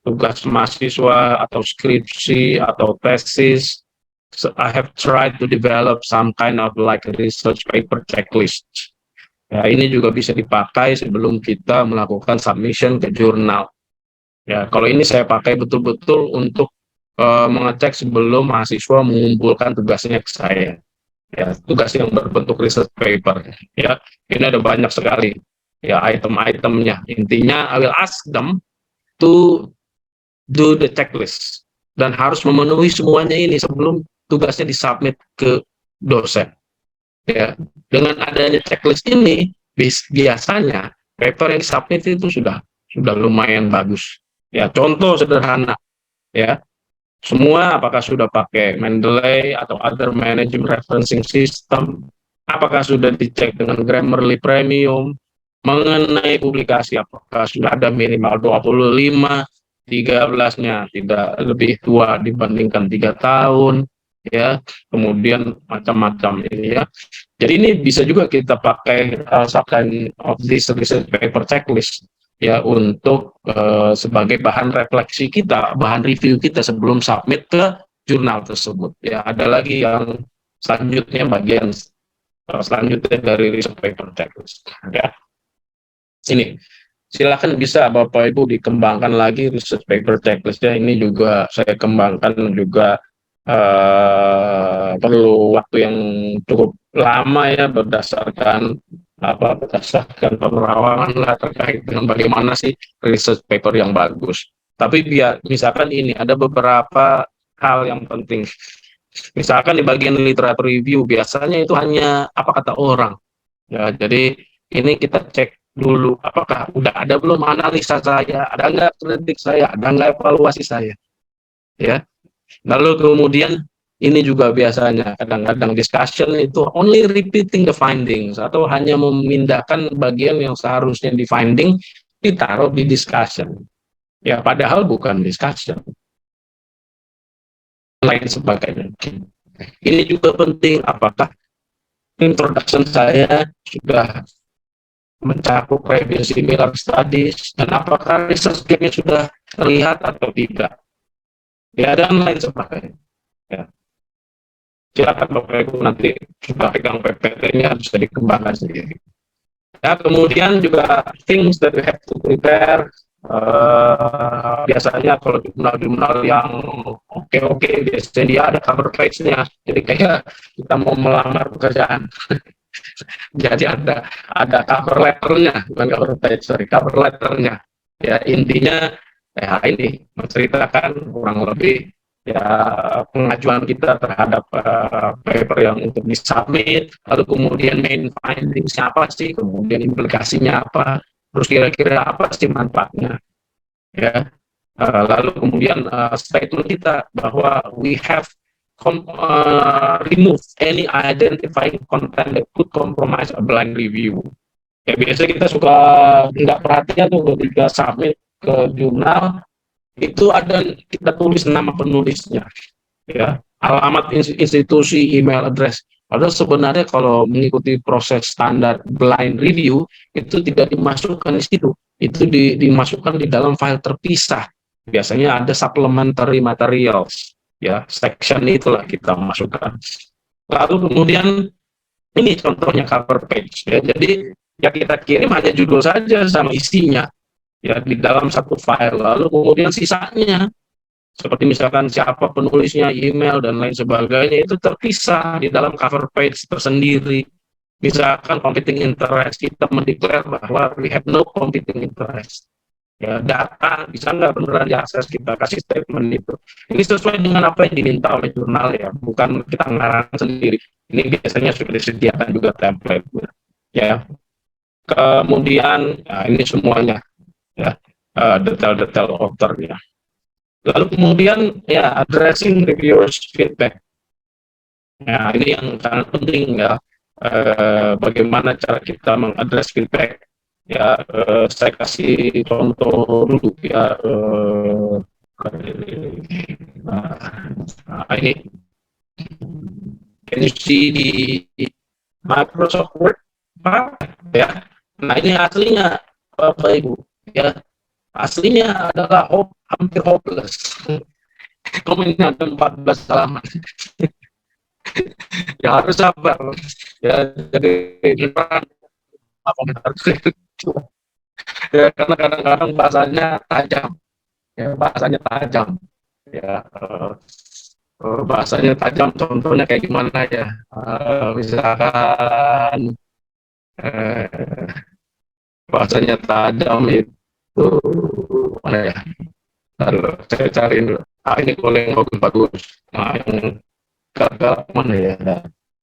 tugas mahasiswa atau skripsi atau tesis, so I have tried to develop some kind of like a research paper checklist. Ya, ini juga bisa dipakai sebelum kita melakukan submission ke jurnal. Ya, kalau ini saya pakai betul-betul untuk mengecek sebelum mahasiswa mengumpulkan tugasnya ke saya. Ya, tugas yang berbentuk research paper. Ya, ini ada banyak sekali ya item-itemnya. Intinya I will ask them to do the checklist dan harus memenuhi semuanya ini sebelum tugasnya disubmit ke dosen. Ya, dengan adanya checklist ini biasanya paper yang disubmit itu sudah lumayan bagus. Ya, contoh sederhana, ya. Semua apakah sudah pakai Mendeley atau other management referencing system, apakah sudah dicek dengan Grammarly Premium, mengenai publikasi apakah sudah ada minimal 25, 13-nya tidak lebih tua dibandingkan 3 tahun, ya, kemudian macam-macam ini, ya. Jadi ini bisa juga kita pakai some kind of this research paper checklist, ya, untuk sebagai bahan refleksi kita, bahan review kita sebelum submit ke jurnal tersebut. Ya, ada lagi yang selanjutnya, bagian selanjutnya dari research paper checklist. Ya, ini silakan bisa Bapak Ibu dikembangkan lagi research paper checklistnya. Ini juga saya kembangkan juga perlu waktu yang cukup lama, ya, berdasarkan penerawangan lah terkait dengan bagaimana sih research paper yang bagus. Tapi biar misalkan ini ada beberapa hal yang penting. Misalkan di bagian literatur review biasanya itu hanya apa kata orang. Ya, jadi ini kita cek dulu apakah udah ada belum analisa saya, ada nggak kritik saya, ada nggak evaluasi saya. Ya. Lalu kemudian ini juga biasanya kadang-kadang discussion itu only repeating the findings atau hanya memindahkan bagian yang seharusnya di finding ditaruh di discussion. Ya, padahal bukan discussion. Lain sebagainya. Ini juga penting, apakah introduction saya sudah mencakup previous similar studies dan apakah research-nya sudah terlihat atau tidak. Ya, dan lain sebagainya. Ya. Silakan Bapak Ibu nanti sudah pegang PPT-nya bisa dikembangkan sendiri. Ya, kemudian juga things that we have to prepare. Biasanya kalau jurnal-jurnal yang oke, biasanya dia ada cover page-nya. Jadi kayak kita mau melamar pekerjaan. Jadi ada cover letter-nya, bukan cover page, cover letter-nya. Ya, intinya ya ini menceritakan kurang lebih ya pengajuan kita terhadap paper yang untuk disubmit, lalu kemudian main findings apa sih, kemudian implikasinya apa, terus kira-kira apa sih manfaatnya, ya. Lalu kemudian statement kita bahwa we have remove any identifying content that could compromise a blind review. Ya, biasanya kita suka nggak perhatian tuh ketika submit ke jurnal itu ada kita tulis nama penulisnya, ya, alamat institusi, email address. Padahal sebenarnya kalau mengikuti proses standar blind review itu tidak dimasukkan di situ, itu dimasukkan di dalam file terpisah. Biasanya ada supplementary materials. ya section itulah kita masukkan. Lalu kemudian ini contohnya cover page ya. Jadi ya kita kirim hanya judul saja sama isinya ya di dalam satu file. Lalu kemudian sisanya seperti misalkan siapa penulisnya, email dan lain sebagainya itu terpisah di dalam cover page tersendiri. Misalkan competing interest, kita mendeklar bahwa we have no competing interest. Ya, data bisa nggak beneran diakses, kita kasih statement itu. Ini sesuai dengan apa yang diminta oleh jurnal ya, bukan kita ngarang sendiri. Ini biasanya sudah disediakan juga template ya. Kemudian ya, ini semuanya ya, detail-detail author-nya. Lalu kemudian ya addressing reviewers feedback. Nah ini yang sangat penting ya. Bagaimana cara kita mengadres feedback? Ya saya kasih contoh dulu ya. Ini can you see di Microsoft Word ya. Nah ini aslinya Bapak Ibu ya. Aslinya adalah hampir hopeless. Komennya ada 14 halaman. Ya harus sabar. Ya jadi komentar itu. Ya karena kadang-kadang bahasanya tajam. Ya bahasanya tajam. Ya bahasanya tajam. Contohnya kayak gimana ya? Misalkan bahasanya tajam itu mana ya? Lalu saya cari dulu. Ini kalau yang bagus. Nah, yang gagal mana ya?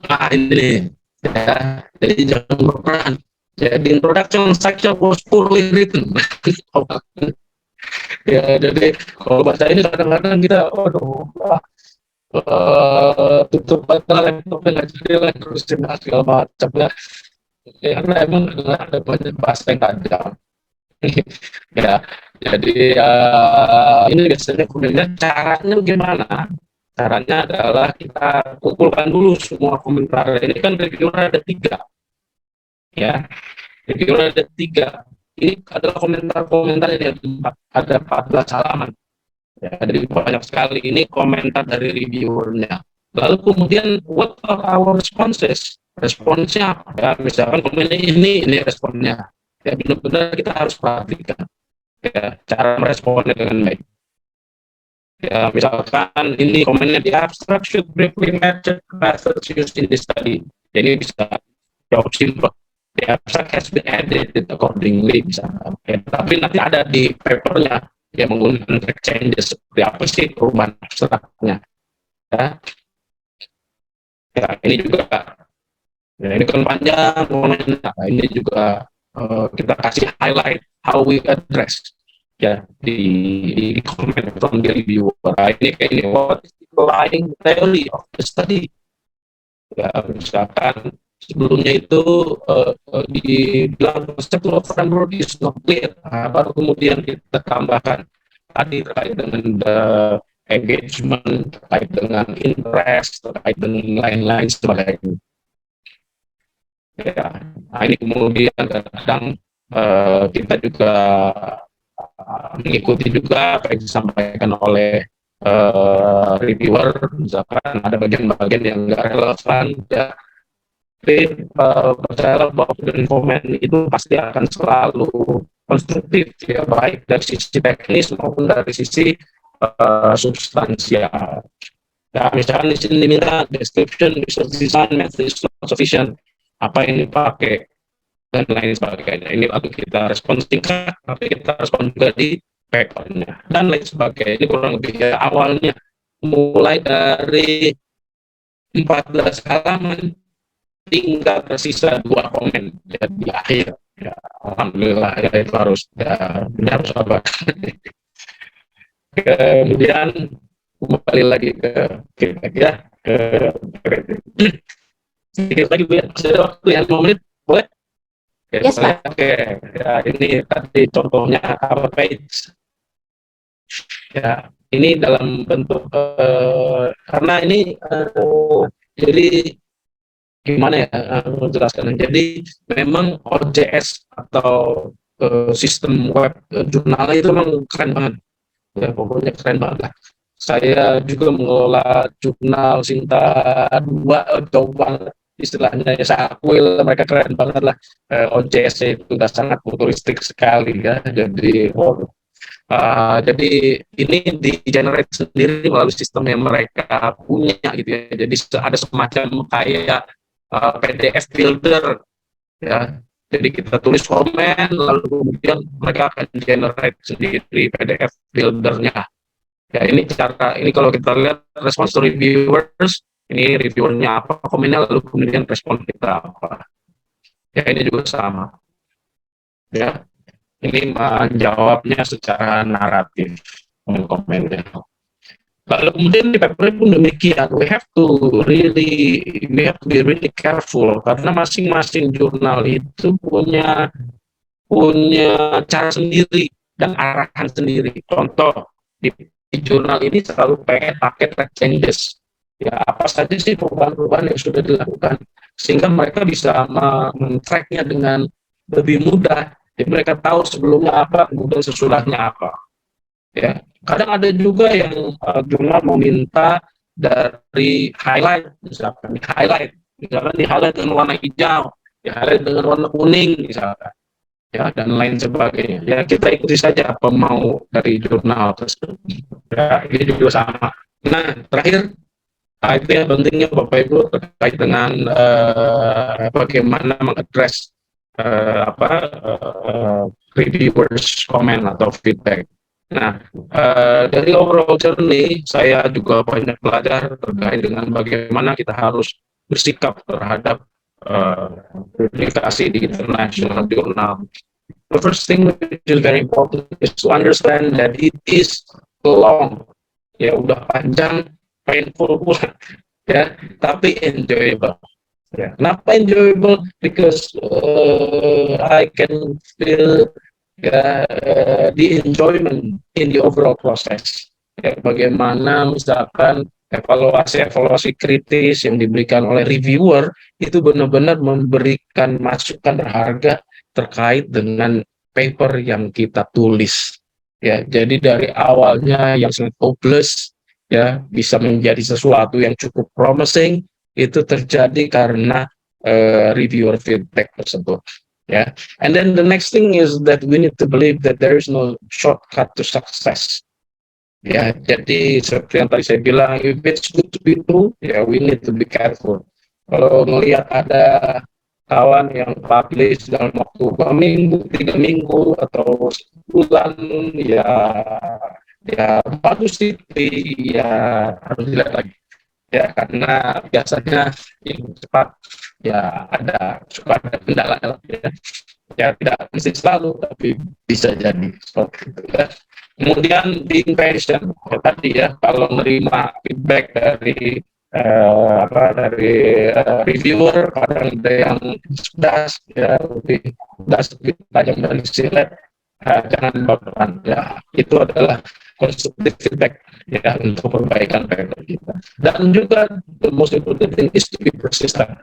Nah, ini ya. Jadi jangan berperan. Jadi introduction section was poorly written. Ya, jadi kalau baca ini kadang-kadang kita, tutup laptopnya nggak jadi lah, terusin segala macam ya. Karena emang ada banyak bahasa yang tajam. Ya, jadi ini biasanya kemudian caranya gimana? Caranya adalah kita kumpulkan dulu semua komentar. Ini kan reviewer ada 3, ya. Reviewer ada 3. Ini adalah komentar-komentar yang ada 14 halaman. Ya, jadi banyak sekali. Ini komentar dari reviewernya. Lalu kemudian what are our responses? Responsnya, ya misalkan komennya ini responnya. Ya benar-benar kita harus perhatikan ya cara meresponnya dengan baik. Ya misalkan ini komennya di abstract should briefly match methods used in the study. Jadi bisa jawab simple. The abstract has been edited accordingly misalkan. Ya, tapi nanti ada di papernya yang menggunakan track changes seperti apa sih perubahan abstraknya. Ya, ya ini juga. Ya, ini kan panjang komennya. Nah, ini juga kita kasih highlight how we address ya di comment from the reviewer. Ini kayak ini what is the underlying theory of the study. Ya misalkan sebelumnya itu dibilang conceptual framework is not clear. Nah, baru kemudian kita tambahkan tadi terkait dengan the engagement, terkait dengan interest, terkait dengan lain-lain sebagainya. Ya, nah ini kemudian kadang kita juga mengikuti juga apa yang disampaikan oleh reviewer, misalkan ada bagian-bagian yang nggak relevan, ya. Tapi percayalah bahwa komen itu pasti akan selalu konstruktif, ya baik dari sisi teknis maupun dari sisi substansial. Ya, misalkan di sini diminta description, research design, method is not sufficient. Apa yang dipakai dan lain sebagainya. Ini lalu kita respon singkat, tapi kita respon juga di papernya dan lain sebagainya. Ini kurang lebih ya awalnya mulai dari 14 halaman tinggal tersisa 2 komen ya, di akhir. Ya, alhamdulillah ya itu harus sabar. Kemudian kembali lagi ke feedback ya, sedikit lagi Bu ya, masih ada waktu ya 5 menit, boleh? Yes, Pak. Oke, ya ini tadi contohnya cover page. Ya, ini dalam bentuk karena ini jadi gimana ya menjelaskan. Jadi memang OJS atau sistem web jurnal itu memang keren banget. Ya pokoknya keren banget lah. saya juga mengelola jurnal Sinta 2 jauh banget istilahnya ya, saya akui lah, mereka keren banget lah. OJS itu udah sangat futuristik sekali ya, jadi ini di generate sendiri melalui sistem yang mereka punya gitu ya, jadi ada semacam kayak PDF builder ya. Jadi kita tulis komen, lalu kemudian mereka akan generate sendiri PDF buildernya. Ya ini kalau kita lihat respons reviewers, ini reviewernya apa, komennya, lalu kemudian respon kita apa. Ya ini juga sama. Ya ini menjawabnya secara naratif komen-komennya. Lalu kemudian di paper pun demikian, we have to be really careful karena masing-masing jurnal itu punya cara sendiri dan arahan sendiri. Contoh di jurnal ini selalu pengen pakai track changes. Ya apa saja sih perubahan-perubahan yang sudah dilakukan sehingga mereka bisa men-tracknya dengan lebih mudah. Jadi mereka tahu sebelumnya apa, kemudian sesudahnya apa. Ya, kadang ada juga yang jurnal meminta dari highlight, misalkan di highlight dengan warna hijau, di highlight dengan warna kuning, misalkan, ya dan lain sebagainya. Ya kita ikuti saja apa mau dari jurnal tersebut. Ya, ini juga sama. Nah, terakhir itu yang pentingnya Bapak Ibu terkait dengan bagaimana mengadres reviewers comment atau feedback. Nah, dari overall journey saya juga banyak belajar terkait dengan bagaimana kita harus bersikap terhadap publikasi di international journal. The first thing which is very important is to understand that it is long, ya udah panjang, painful pula, ya, tapi enjoyable. Ya, kenapa enjoyable? Because I can feel the enjoyment in the overall process. Ya, bagaimana misalkan evaluasi kritis yang diberikan oleh reviewer itu benar-benar memberikan masukan berharga terkait dengan paper yang kita tulis. Ya, jadi dari awalnya yang sangat hopeless ya bisa menjadi sesuatu yang cukup promising, itu terjadi karena reviewer feedback tersebut. Yeah, and then the next thing is that we need to believe that there is no shortcut to success. Ya, jadi seperti yang tadi saya bilang, if it's good to be true, ya we need to be careful. Kalau melihat ada kawan yang publish dalam waktu 2 minggu, 3 minggu, atau sebulan, ya bagus sih, ya harus dilihat lagi. Ya, karena biasanya yang cepat ya suka ada kendala ya tidak mesti selalu tapi bisa jadi seperti itu ya. Kemudian being patient ya, tadi ya kalau menerima feedback dari reviewer, kadang ada yang pedas ya, lebih tajam dari silet, jangan baperan ya, itu adalah constructive feedback ya untuk perbaikan paper kita. Dan juga the most important thing is to be persistent.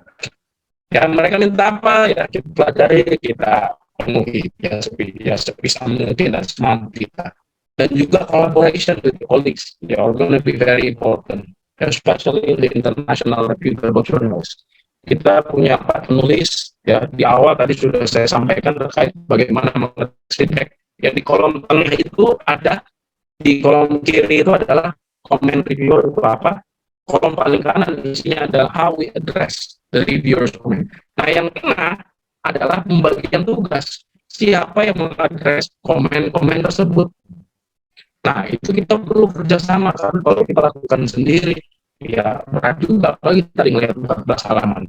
Ya mereka minta apa ya kita pelajari, kita penuhi ya sebisa mungkin dan semampu kita. Dan juga collaboration with colleagues ya are going to be very important, especially in the international reputable journals. Kita punya 4 penulis ya, di awal tadi sudah saya sampaikan terkait bagaimana mengetik feedback. Ya di kolom tengah itu ada, di kolom kiri itu adalah komen reviewer itu apa, kolom paling kanan isinya adalah how we address the reviewers comment. Nah yang tengah adalah pembagian tugas, siapa yang mengadres komen-komen tersebut. Nah itu kita perlu kerjasama, karena kalau kita lakukan sendiri ya berat juga, apalagi tadi melihat 14 halaman.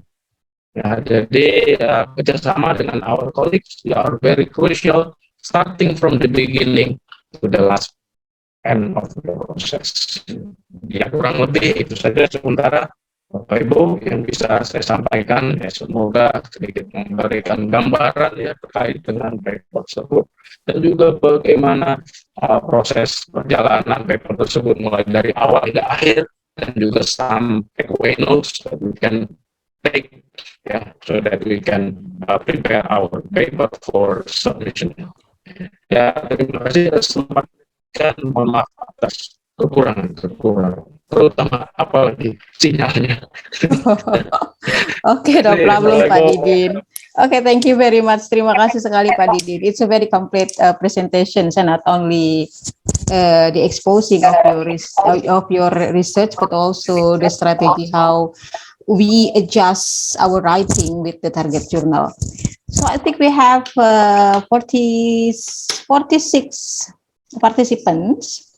Ya, jadi kerjasama dengan our colleagues are very crucial, starting from the beginning to the last end of the process. Ya kurang lebih itu saja sementara Bapak Ibu yang bisa saya sampaikan, ya semoga sedikit memberikan gambaran ya terkait dengan paper tersebut dan juga bagaimana proses perjalanan paper tersebut mulai dari awal hingga akhir, dan juga some takeaway notes that we can take ya, so that we can prepare our paper for submission. Ya terima kasih atas kesempatan, mohon maaf atas kekurangan, terutama apalagi sinyalnya. Oke, no problem Pak Didin. Oke, thank you very much. Terima kasih sekali Pak Didin. It's a very complete presentation, so not only the exposing of your research, but also the strategy how we adjust our writing with the target journal. So I think we have 46 participants.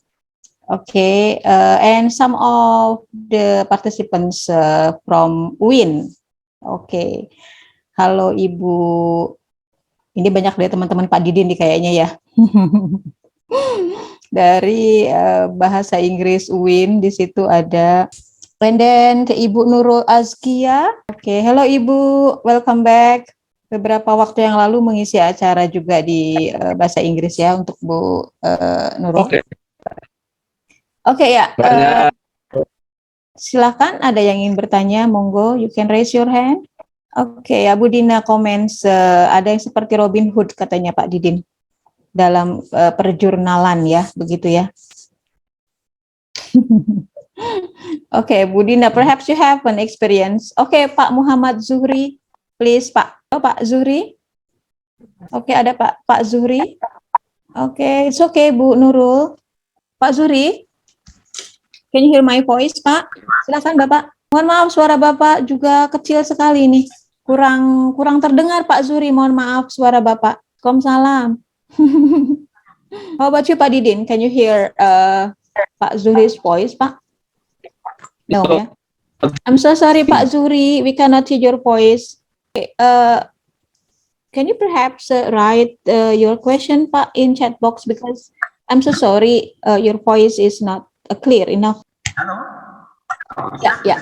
Okay, and some of the participants from UIN. Okay, halo Ibu. Ini banyak dari teman-teman Pak Didin nih kayaknya ya. Dari bahasa Inggris UIN, di situ ada. And then ke Ibu Nurul Azkia. Okay, hello Ibu, welcome back. Beberapa waktu yang lalu mengisi acara juga di bahasa Inggris ya untuk Bu Nurul. Oke. Oke ya, silakan ada yang ingin bertanya, monggo, you can raise your hand. Oke ya, Bu Dina comments, ada yang seperti Robin Hood katanya Pak Didin dalam perjurnalan ya, begitu ya. Oke, Bu Dina, perhaps you have an experience. Oke, Pak Muhammad Zuhri, please Pak. Oh, Pak Zuhri. Oke, ada Pak Zuhri. Oke, it's okay Bu Nurul. Pak Zuhri. Can you hear my voice, Pak? Silakan, Bapak. Mohon maaf, suara Bapak juga kecil sekali nih. Kurang terdengar, Pak Zuri. Mohon maaf, suara Bapak. Waalaikumsalam. How about you, Pak Didin? Can you hear Pak Zuri's voice, Pak? No, ya. I'm so sorry, Pak Zuri. We cannot hear your voice. Okay, can you perhaps write your question, Pak, in chat box? Because I'm so sorry, your voice is not clear enough. Halo. Ya, ya.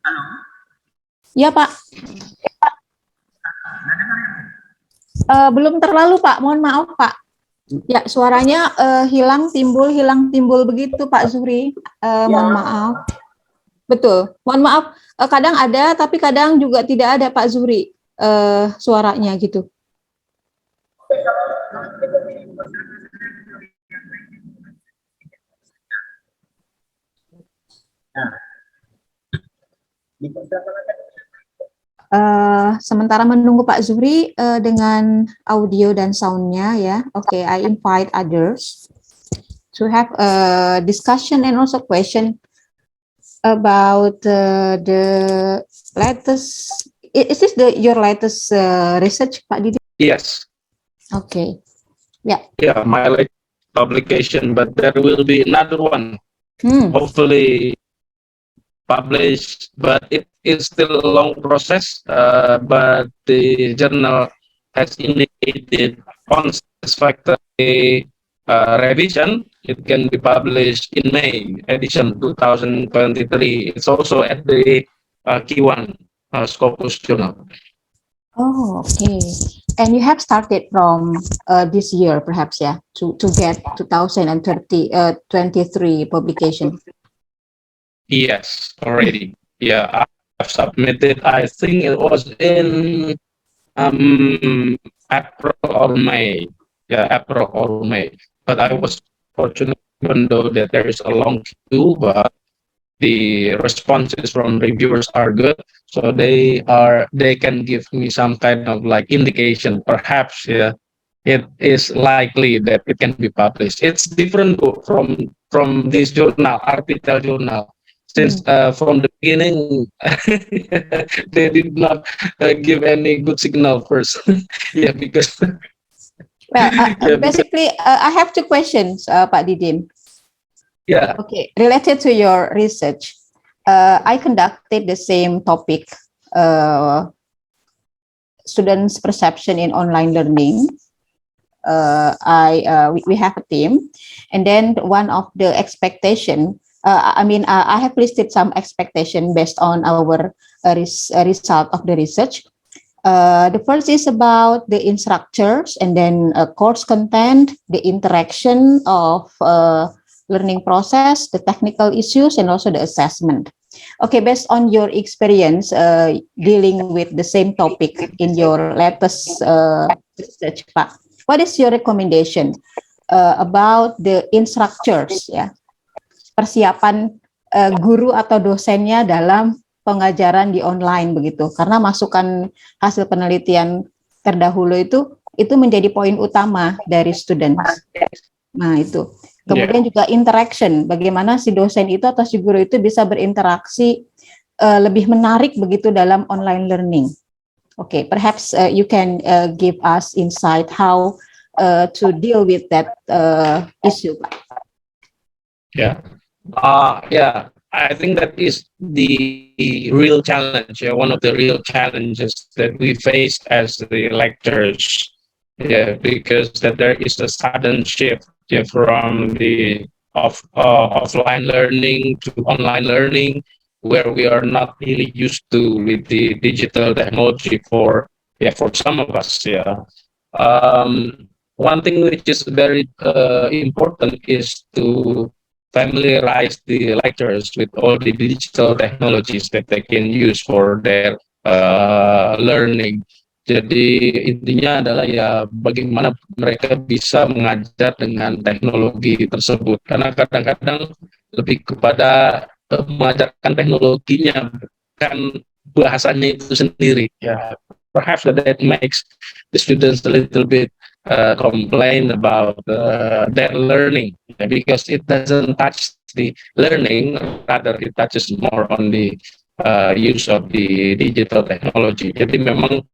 Halo. Ya, Pak. Belum terlalu, Pak. Mohon maaf, Pak. Ya, suaranya hilang timbul begitu, Pak Zuri. Mohon maaf. Betul. Mohon maaf. Kadang ada, tapi kadang juga tidak ada, Pak Zuri. Suaranya gitu. Sementara menunggu Pak Zuhri dengan audio dan soundnya ya. Oke, I invite others to have a discussion and also question about the latest. Is this your latest research, Pak Didi? Yes. Okay. Yeah. Yeah, my latest publication, but there will be another one. Hopefully published, but it is still a long process. But the journal has indicated on satisfactory revision. It can be published in May edition 2023. It's also at the Q1 Scopus Journal. Oh, okay. And you have started from this year, perhaps, yeah, to get 2023 publication. Yes, already. Yeah, I've submitted. I think it was in April or May. Yeah, April or May. But I was fortunate, even though that there is a long queue, but the responses from reviewers are good. So they can give me some kind of like indication. Perhaps, yeah, it is likely that it can be published. It's different from this journal, Artikel Journal. Since from the beginning, they did not give any good signal first. Yeah, because well, basically, I have two questions, Pak Didin. Yeah. Okay, related to your research, I conducted the same topic, students' perception in online learning. We have a team, and then one of the expectation. I have listed some expectation based on our result of the research. The first is about the instructors, and then course content, the interaction of learning process, the technical issues, and also the assessment. Okay, based on your experience dealing with the same topic in your latest research, Pak, what is your recommendation? about the instructors, ya, persiapan guru atau dosennya dalam pengajaran di online begitu. Karena masukan hasil penelitian terdahulu itu menjadi poin utama dari students. Nah, itu. Kemudian juga interaction, bagaimana si dosen itu atau si guru itu bisa berinteraksi lebih menarik begitu dalam online learning. Okay, perhaps you can give us insight how to deal with that issue, Pak. Yeah. Yeah, I think that is the real challenge. One of the real challenges that we face as the lecturers. Yeah, because that there is a sudden shift from the offline learning to online learning, where we are not really used to with the digital technology for some of us. Yeah. One thing which is very important is to familiarize the lecturers with all the digital technologies that they can use for their learning. Jadi intinya adalah ya bagaimana mereka bisa mengajar dengan teknologi tersebut. Karena kadang-kadang lebih kepada mengajarkan teknologinya, bukan bahasanya itu sendiri. Ya, perhaps that makes the students a little bit complain about their learning, because it doesn't touch the learning, rather it touches more on the use of the digital technology. Jadi memang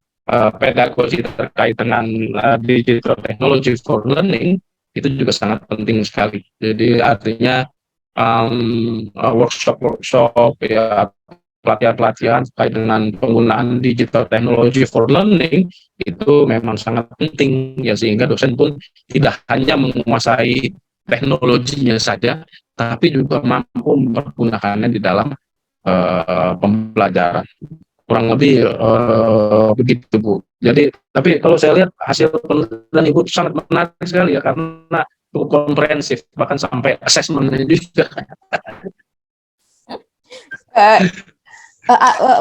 pedagogi terkait dengan digital technology for learning itu juga sangat penting sekali. Jadi artinya workshop ya, pelatihan-pelatihan terkait dengan penggunaan digital technology for learning itu memang sangat penting ya, sehingga dosen pun tidak hanya menguasai teknologinya saja, tapi juga mampu mempergunakannya di dalam pembelajaran. Kurang lebih begitu, Bu. Jadi, tapi kalau saya lihat hasil penelitian Ibu sangat menarik sekali ya, karena cukup komprehensif, bahkan sampai assessment-nya juga.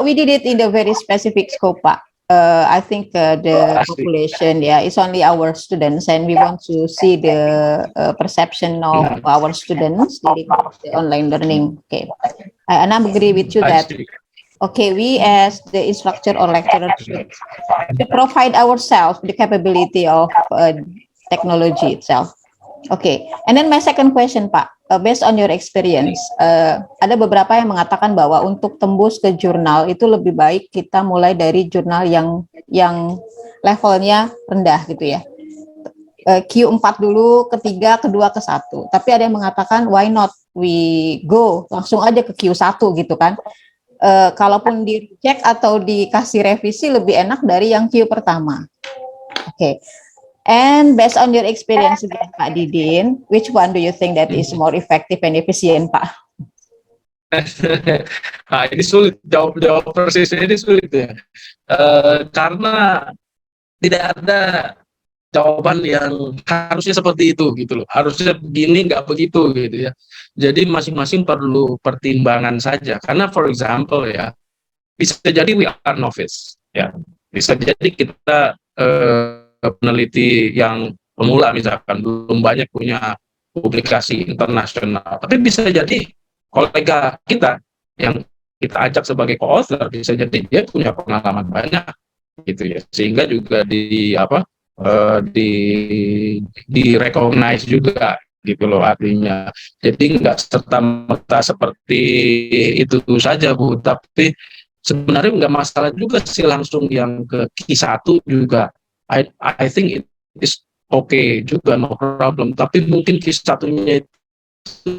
We did it in a very specific scope, Pak. I think the population, it's only our students, and we want to see the perception of our students during the online learning. Okay, and I agree with you that. Okay, we as the instructor or lecturer should provide ourselves the capability of technology itself. Okay, and then my second question, Pak, based on your experience, ada beberapa yang mengatakan bahwa untuk tembus ke jurnal itu lebih baik kita mulai dari jurnal yang levelnya rendah gitu ya. Q4 dulu, ketiga, kedua, ke-1. Tapi ada yang mengatakan why not we go langsung aja ke Q1 gitu kan. Kalaupun dicek atau dikasih revisi lebih enak dari yang Q pertama. Oke. And based on your experience again, Pak Didin, which one do you think that is more effective and efficient, Pak? Nah, ini sulit, jawab persis ini sulit ya. Karena tidak ada jawaban yang harusnya seperti itu gitu loh. Harusnya begini, nggak begitu gitu ya. Jadi masing-masing perlu pertimbangan saja. Karena for example ya, bisa jadi we are novice ya. Bisa jadi kita peneliti yang pemula misalkan, belum banyak punya publikasi internasional. Tapi bisa jadi kolega kita yang kita ajak sebagai co-author, bisa jadi dia punya pengalaman banyak gitu ya. Sehingga juga di recognize juga gitu loh artinya. Jadi nggak serta-merta seperti itu saja, Bu, tapi sebenarnya nggak masalah juga sih langsung yang ke Q1 juga. I think it is okay juga, no problem. Tapi mungkin Q1-nya itu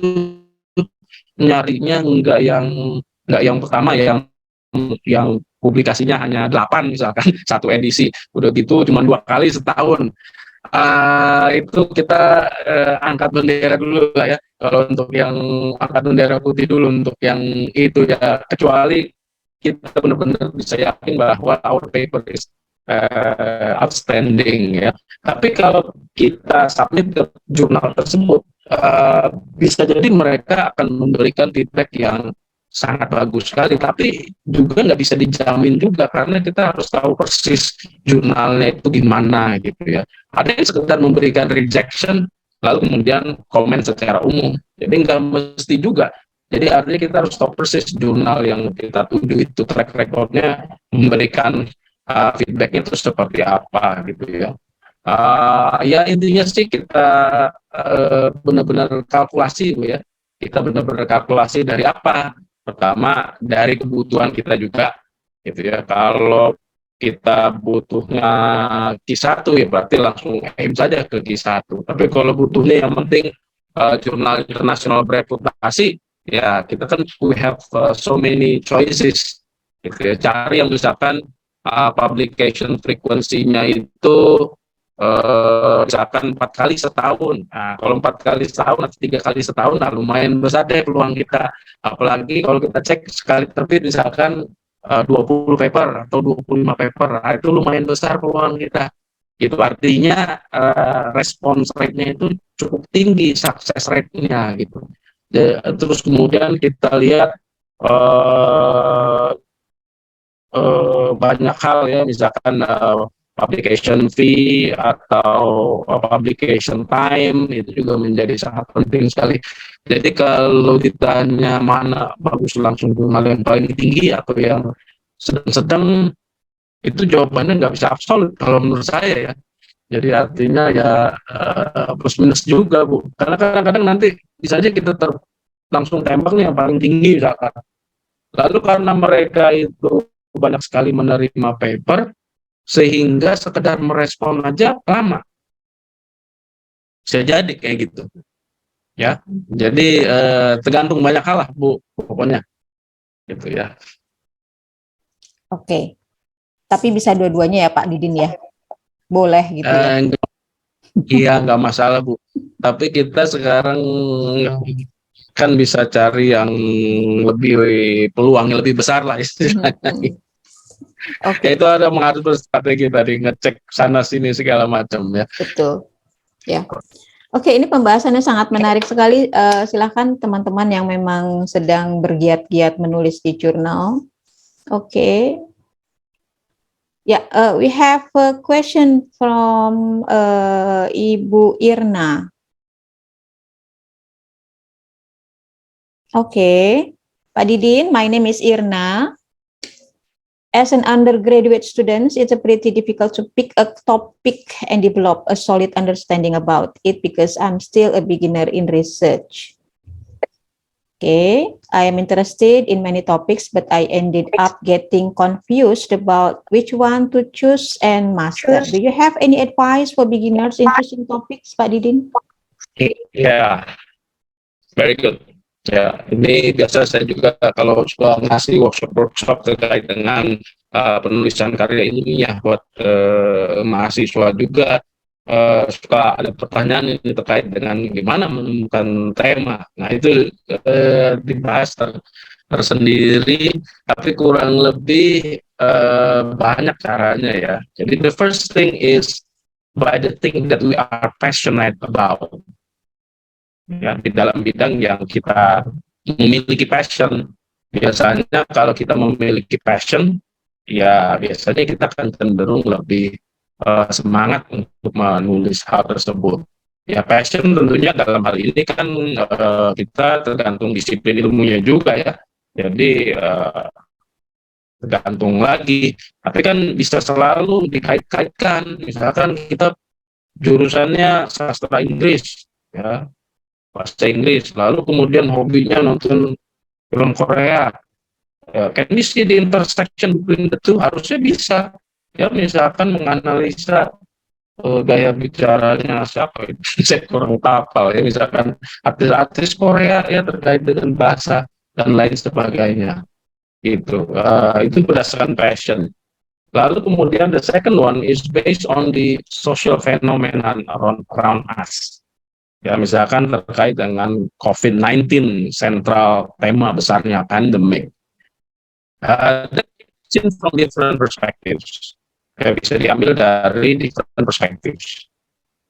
nyarinya nggak yang pertama yang publikasinya hanya 8 misalkan satu edisi, udah gitu cuma 2 kali setahun. Itu kita angkat bendera dulu lah ya. Kalau untuk yang angkat bendera putih dulu untuk yang itu ya, kecuali kita benar-benar bisa yakin bahwa our paper is outstanding ya. Tapi kalau kita submit ke jurnal tersebut, bisa jadi mereka akan memberikan feedback yang sangat bagus sekali, tapi juga nggak bisa dijamin juga karena kita harus tahu persis jurnalnya itu gimana gitu ya. Ada yang sekedar memberikan rejection lalu kemudian komen secara umum. Jadi nggak mesti juga. Jadi artinya kita harus tahu persis jurnal yang kita tuju itu track recordnya memberikan feedbacknya itu seperti apa gitu ya. Ya intinya sih kita benar-benar kalkulasi Bu ya. Kita benar-benar kalkulasi dari apa? Pertama dari kebutuhan kita juga gitu ya. Kalau kita butuhnya Q1 ya berarti langsung aim saja ke Q1. Tapi kalau butuhnya yang penting jurnal internasional bereputasi, ya kita kan we have so many choices gitu ya. Cari yang misalkan publication frequency-nya itu misalkan 4 kali setahun. Nah, kalau 4 kali setahun atau 3 kali setahun, nah lumayan besar deh peluang kita. Apalagi kalau kita cek sekali terbit misalkan 20 paper atau 25 paper, nah, itu lumayan besar peluang kita. Itu artinya response rate-nya itu cukup tinggi, success rate-nya gitu. Terus kemudian kita lihat banyak hal ya, misalkan publication fee atau publication time itu juga menjadi sangat penting sekali. Jadi kalau ditanya mana bagus langsung jurnal yang paling tinggi atau yang sedang-sedang, itu jawabannya nggak bisa absolut kalau menurut saya ya. Jadi artinya ya plus minus juga Bu. Karena kadang-kadang nanti bisa aja kita langsung tembak nih yang paling tinggi misalkan. Lalu karena mereka itu banyak sekali menerima paper, sehingga sekedar merespon aja lama. Bisa jadi kayak gitu. Ya. Jadi tergantung banyak hal lah Bu, pokoknya. Gitu ya. Oke. Tapi bisa dua-duanya ya Pak Didin ya? Boleh gitu ya? Iya, nggak masalah Bu. Tapi kita sekarang kan bisa cari yang lebih peluangnya lebih besar lah istilahnya. Oke. Itu ada harus berstrategi tadi, ngecek sana sini segala macam ya. Betul. Ya. Oke, ini pembahasannya sangat menarik sekali. Silakan teman-teman yang memang sedang bergiat-giat menulis di jurnal. Oke. Yeah, we have a question from Ibu Irna. Okay, Pak Didin, my name is Irna. As an undergraduate student, it's a pretty difficult to pick a topic and develop a solid understanding about it because I'm still a beginner in research. Okay, I am interested in many topics, but I ended up getting confused about which one to choose and master. Do you have any advice for beginners in choosing topics, Pak Didin? Yeah, very good. Ya, ini biasa saya juga kalau suka ngasih workshop terkait dengan penulisan karya ilmiah buat mahasiswa juga. Suka ada pertanyaan ini terkait dengan gimana menemukan tema. Nah itu dibahas tersendiri, tapi kurang lebih banyak caranya ya. Jadi the first thing is by the thing that we are passionate about. Ya, di dalam bidang yang kita memiliki passion. Biasanya kalau kita memiliki passion, ya biasanya kita akan cenderung lebih semangat untuk menulis hal tersebut. Ya passion tentunya dalam hal ini kan kita tergantung disiplin ilmunya juga ya. Jadi tergantung lagi. Tapi kan bisa selalu dikait-kaitkan. Misalkan kita jurusannya sastra Inggris, ya bahasa Inggris, lalu kemudian hobinya nonton film Korea. Can we see the intersection between the two? Harusnya bisa. Ya misalkan menganalisa gaya bicaranya siapa itu, saya kurang hafal ya, misalkan artis-artis Korea ya terkait dengan bahasa dan lain sebagainya. Itu berdasarkan passion. Lalu kemudian the second one is based on the social phenomenon around us. Ya misalkan terkait dengan COVID-19, sentral tema besarnya pandemic. From different perspectives. Ya, bisa diambil dari different perspectives.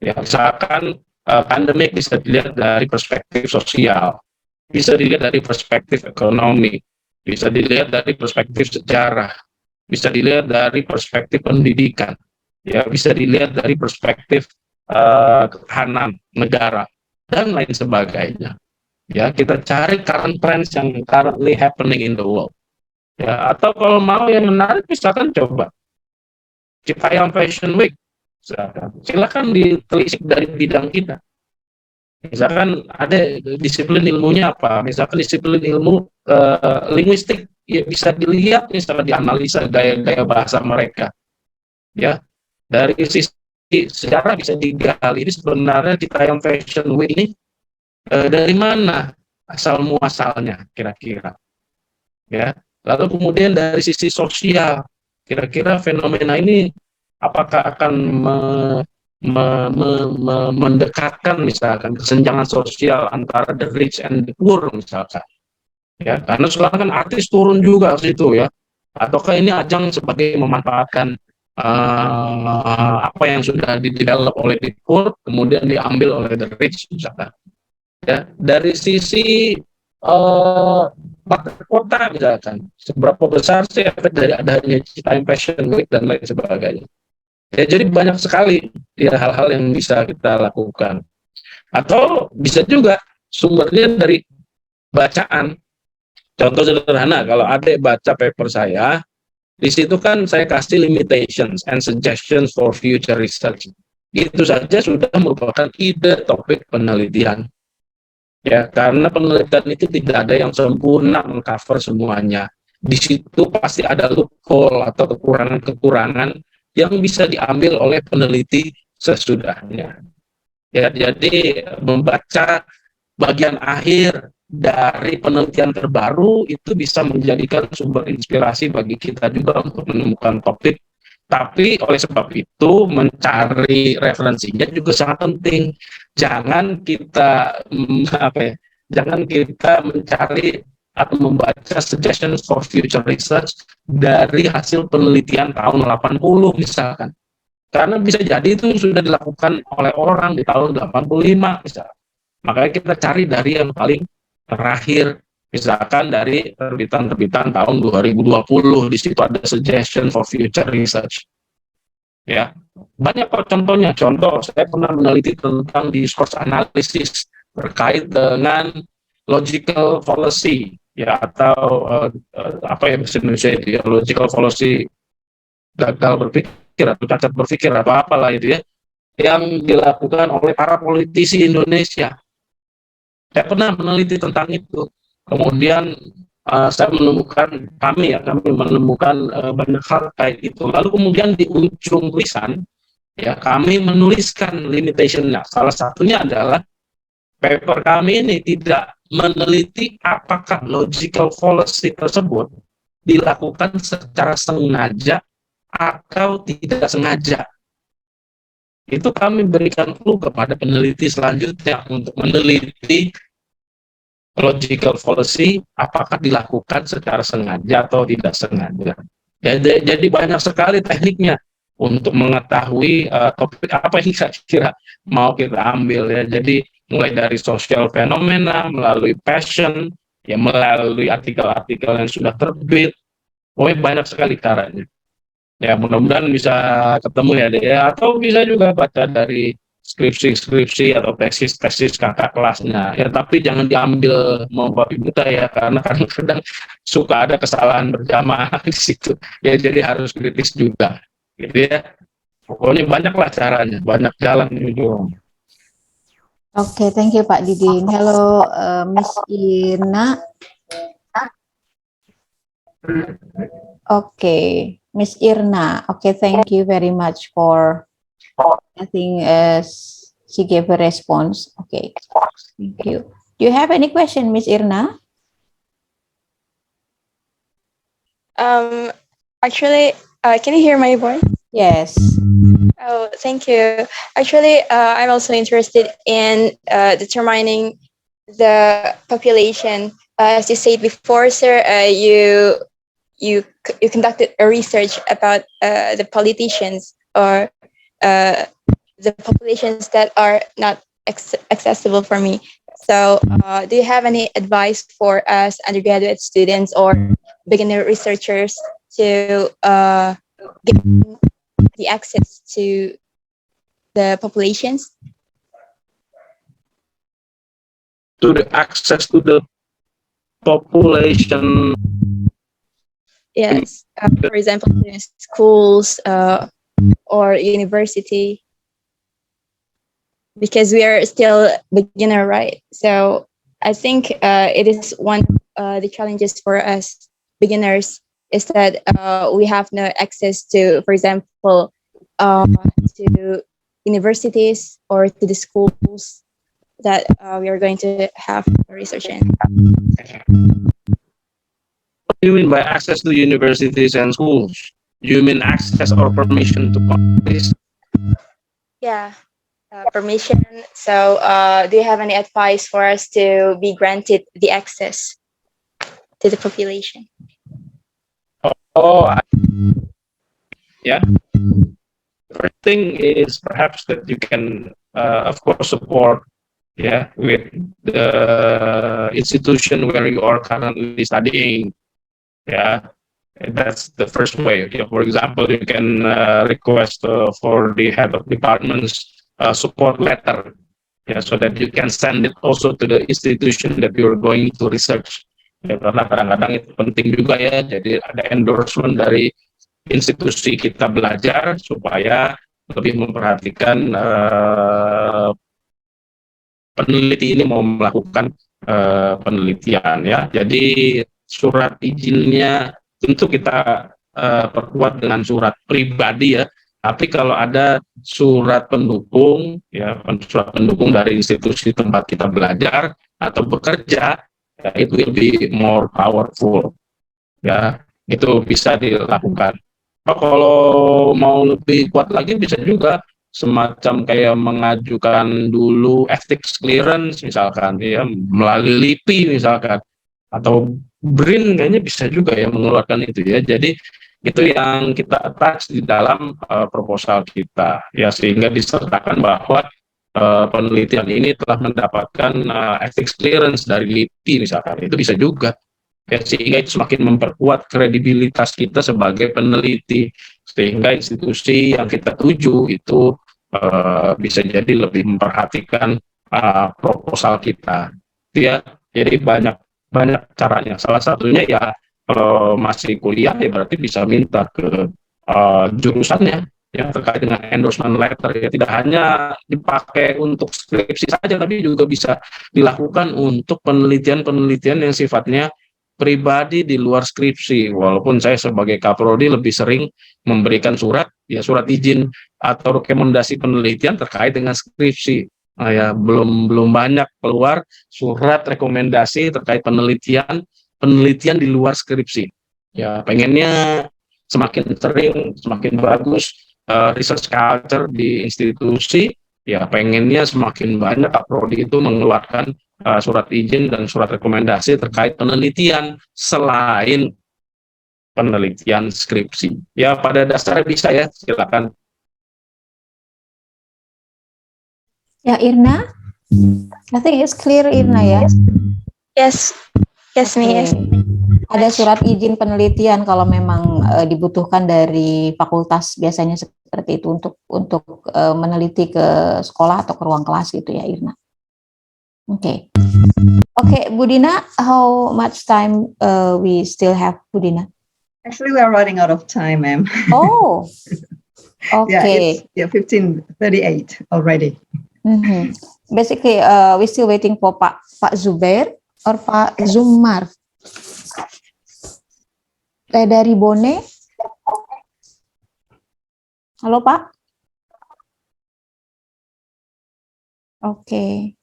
Ya, misalkan pandemic bisa dilihat dari perspektif sosial, bisa dilihat dari perspektif ekonomi, bisa dilihat dari perspektif sejarah, bisa dilihat dari perspektif pendidikan, ya bisa dilihat dari perspektif ketahanan negara dan lain sebagainya. Ya, kita cari current trends yang currently happening in the world. Ya, atau kalau mau yang menarik, misalkan coba Citayam Fashion Week, silakan ditelisik dari bidang kita. Misalkan ada disiplin ilmunya apa, misalkan disiplin ilmu linguistik, ya bisa dilihat misalkan dianalisa gaya-gaya bahasa mereka. Ya, dari sisi sejarah bisa digali. Ini sebenarnya Citayam Fashion Week ini dari mana asal muasalnya kira-kira. Ya, lalu kemudian dari sisi sosial, kira-kira fenomena ini apakah akan mendekatkan misalkan kesenjangan sosial antara the rich and the poor misalkan, ya, karena sekarang kan artis turun juga ke situ, ya, ataukah ini ajang sebagai memanfaatkan apa yang sudah di-develop oleh the poor kemudian diambil oleh the rich misalkan, ya, dari sisi kota misalkan, seberapa besar sih efek dari adanya Citayam Fashion Week dan lain sebagainya. Ya, jadi banyak sekali ya hal-hal yang bisa kita lakukan. Atau bisa juga sumbernya dari bacaan. Contoh sederhana, kalau adik baca paper saya, di situ kan saya kasih limitations and suggestions for future research. Itu saja sudah merupakan ide topik penelitian. Ya, karena penelitian itu tidak ada yang sempurna mengcover semuanya. Di situ pasti ada loophole atau kekurangan-kekurangan yang bisa diambil oleh peneliti sesudahnya. Ya, jadi membaca bagian akhir dari penelitian terbaru itu bisa menjadikan sumber inspirasi bagi kita juga untuk menemukan topik. Tapi oleh sebab itu mencari referensinya juga sangat penting. Jangan kita jangan kita mencari atau membaca suggestions for future research dari hasil penelitian tahun 80 misalkan. Karena bisa jadi itu sudah dilakukan oleh orang di tahun 85 misalkan. Makanya kita cari dari yang paling terakhir, misalkan dari terbitan-terbitan tahun 2020, di situ ada suggestion for future research. Ya, banyak kok contohnya. Contoh, saya pernah meneliti tentang discourse analysis terkait dengan logical fallacy, ya, atau apa ya bahasa Indonesia itu ya, logical fallacy, gagal berpikir atau cacat berpikir atau apalah itu ya, yang dilakukan oleh para politisi Indonesia. Saya pernah meneliti tentang itu. Kemudian saya menemukan, kami menemukan banyak hal kayak itu. Lalu kemudian di ujung tulisan, ya, kami menuliskan limitation-nya. Salah satunya adalah paper kami ini tidak meneliti apakah logical fallacy tersebut dilakukan secara sengaja atau tidak sengaja. Itu kami berikan clue kepada peneliti selanjutnya untuk meneliti logical fallacy apakah dilakukan secara sengaja atau tidak sengaja. Jadi banyak sekali tekniknya untuk mengetahui topik apa yang kira-kira mau kita ambil, ya. Jadi mulai dari social fenomena, melalui passion, ya, melalui artikel-artikel yang sudah terbit. Pokoknya banyak sekali caranya. Ya, mudah-mudahan bisa ketemu ya, deh. Ya, atau bisa juga baca dari skripsi-skripsi atau tesis-tesis kakak kelasnya. Ya, tapi jangan diambil mau babi buta ya, karena kadang-kadang suka ada kesalahan berjamaah di situ. Ya, jadi harus kritis juga. Gitu ya. Pokoknya banyaklah caranya, banyak jalan menuju. Okay, thank you, Pak Didin. Hello, Miss Irna. Okay, Miss Irna. Okay, thank you very much for, I think she gave a response. Okay, thank you. Do you have any question, Miss Irna? Actually, can you hear my voice? Yes. Oh, thank you. Actually, I'm also interested in determining the population. As you said before, sir, you conducted a research about the politicians or the populations that are not accessible for me. So, do you have any advice for us undergraduate students or beginner researchers to get the access to the populations. To the access to the population. Yes, for example, in schools or university, because we are still beginner, right? So I think it is one of the challenges for us beginners is that we have no access to, for example, to universities or to the schools that we are going to have research in. What do you mean by access to universities and schools? You mean access or permission to countries? Yeah, permission. So do you have any advice for us to be granted the access to the population? Yeah. First thing is perhaps that you can, of course, support, with the institution where you are currently studying. Yeah, and that's the first way. For example, you can request for the head of department's support letter, so that you can send it also to the institution that you're going to research. Ya, karena kadang-kadang itu penting juga ya, jadi ada endorsement dari institusi kita belajar supaya lebih memperhatikan peneliti ini mau melakukan penelitian ya. Jadi surat izinnya tentu kita perkuat dengan surat pribadi ya. Tapi kalau ada surat pendukung surat pendukung dari institusi tempat kita belajar atau bekerja, ya, it will be more powerful. Ya, itu bisa dilakukan. Kalau mau lebih kuat lagi bisa juga semacam kayak mengajukan dulu ethics clearance misalkan ya melalui LIPI misalkan atau BRIN kayaknya bisa juga ya mengeluarkan itu ya. Jadi itu yang kita attach di dalam proposal kita ya, sehingga disertakan bahwa penelitian ini telah mendapatkan ethics clearance dari LIPI misalkan. Itu bisa juga ya, sehingga itu semakin memperkuat kredibilitas kita sebagai peneliti, sehingga institusi yang kita tuju itu bisa jadi lebih memperhatikan proposal kita. Ya, jadi banyak caranya. Salah satunya ya kalau masih kuliah ya berarti bisa minta ke jurusannya yang terkait dengan endorsement letter ya, tidak hanya dipakai untuk skripsi saja, tapi juga bisa dilakukan untuk penelitian-penelitian yang sifatnya pribadi di luar skripsi. Walaupun saya sebagai kaprodi lebih sering memberikan surat izin atau rekomendasi penelitian terkait dengan skripsi. Belum banyak keluar surat rekomendasi terkait penelitian di luar skripsi. Ya, pengennya semakin sering, semakin bagus research culture di institusi. Ya, pengennya semakin banyak kaprodi itu mengeluarkan surat izin dan surat rekomendasi terkait penelitian selain penelitian skripsi. Ya, pada dasarnya bisa ya, silakan. Ya, Irna, I think it's clear, Irna ya. Yes, Miss. Ada surat izin penelitian kalau memang dibutuhkan dari fakultas biasanya seperti itu untuk meneliti ke sekolah atau ke ruang kelas gitu ya, Irna. Oke, Bu Dina, how much time we still have, Bu Dina? Actually, we are running out of time, ma'am. Oh, okay. Yeah, 15:38 already. Basically, we still waiting for Pak Zubair or Pak Zumar. Dari Bone. Halo, Pak. Okay.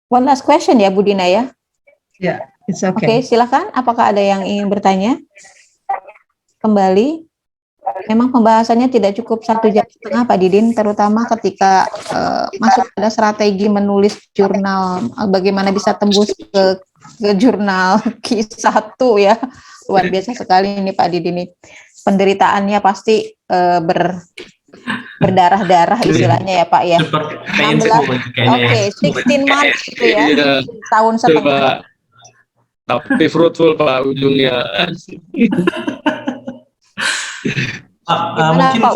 One last question ya, Bu Dina ya. Yeah, it's okay. Oke, silakan. Apakah ada yang ingin bertanya? Kembali. Memang pembahasannya tidak cukup 1,5 jam, Pak Didin, terutama ketika masuk pada strategi menulis jurnal, bagaimana bisa tembus ke jurnal Q1 ya. Luar biasa sekali ini Pak Didin. Penderitaannya pasti berdarah-darah istilahnya ya Pak ya. 16 months itu ya, tahun setengah. Tapi fruitful Pak ujungnya.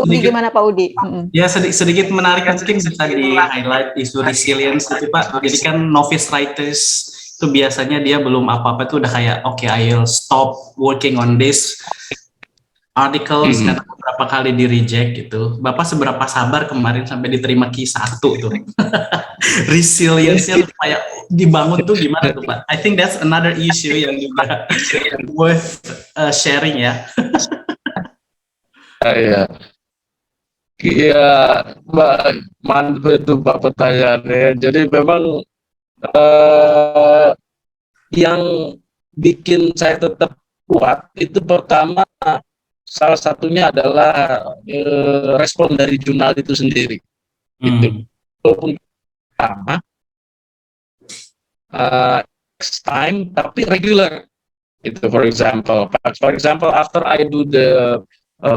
Gimana Pak Udi? Ya sedikit menarik mungkin bisa di-highlight isu resilience itu Pak. Jadi kan novice writers itu biasanya dia belum apa-apa tuh udah kayak okay, I'll stop working on this article, ternyata beberapa kali di reject gitu. Bapak seberapa sabar kemarin sampai diterima Q1 tuh? Resilience-nya kayak dibangun tuh gimana tuh Pak? I think that's another issue yang juga worth sharing ya. Iya, mantap itu Pak pertanyaannya. Jadi memang yang bikin saya tetap kuat itu pertama salah satunya adalah respon dari jurnal itu sendiri. Gitu. Walaupun pertama next time tapi regular. Itu for example after I do the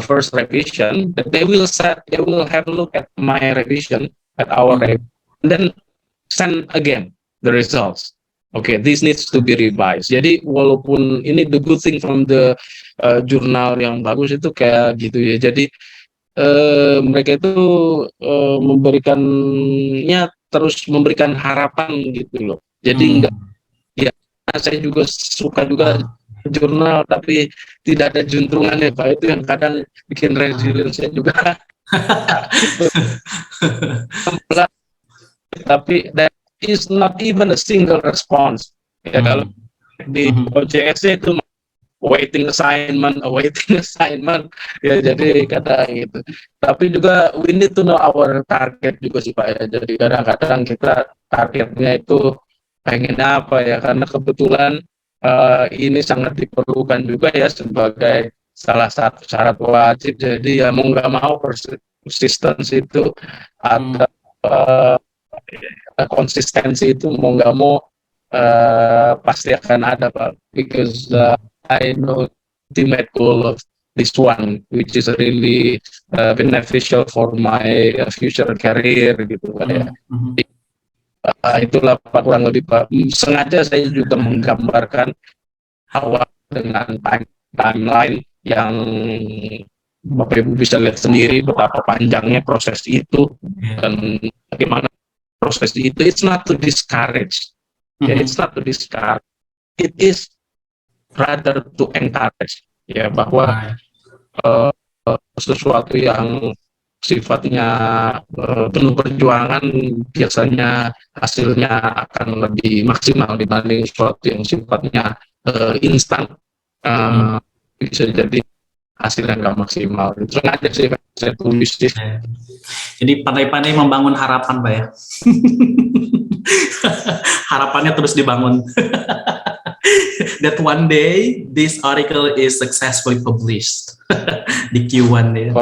first revision, they will have a look at my revision at our revision, and then send again the results. Okay, this needs to be revised. Jadi walaupun ini the good thing from the jurnal yang bagus itu kayak gitu ya. Jadi mereka itu terus memberikan harapan gitu loh. Jadi enggak ya, saya juga suka juga jurnal tapi tidak ada juntrungannya Pak, itu yang kadang bikin resilience-nya juga tapi that is not even a single response ya. Kalau di OJS itu awaiting assignment ya, jadi kadang gitu. Tapi juga we need to know our target juga sih Pak ya. Jadi kadang-kadang kita targetnya itu pengen apa ya, karena kebetulan ini sangat diperlukan juga ya sebagai salah satu syarat wajib. Jadi ya mau nggak mau persistensi itu atau konsistensi itu mau nggak mau pasti akan ada Pak. Because I know ultimate goal of this one, which is really beneficial for my future career gitu Pak ya. Itulah Pak kurang lebih Pak. Sengaja saya juga menggambarkan awal dengan timeline yang Bapak Ibu bisa lihat sendiri betapa panjangnya proses itu dan bagaimana proses itu. It's not to discourage, it's not to discourage, it is rather to encourage ya, bahwa sesuatu yang sifatnya penuh perjuangan biasanya hasilnya akan lebih maksimal dibanding sesuatu yang sifatnya instan. Bisa jadi hasilnya nggak maksimal. Itu aja sih saya tulis sih. Jadi pandai-pandai membangun harapan Pak ya. Harapannya terus dibangun. That one day this article is successfully published di Q1 ya.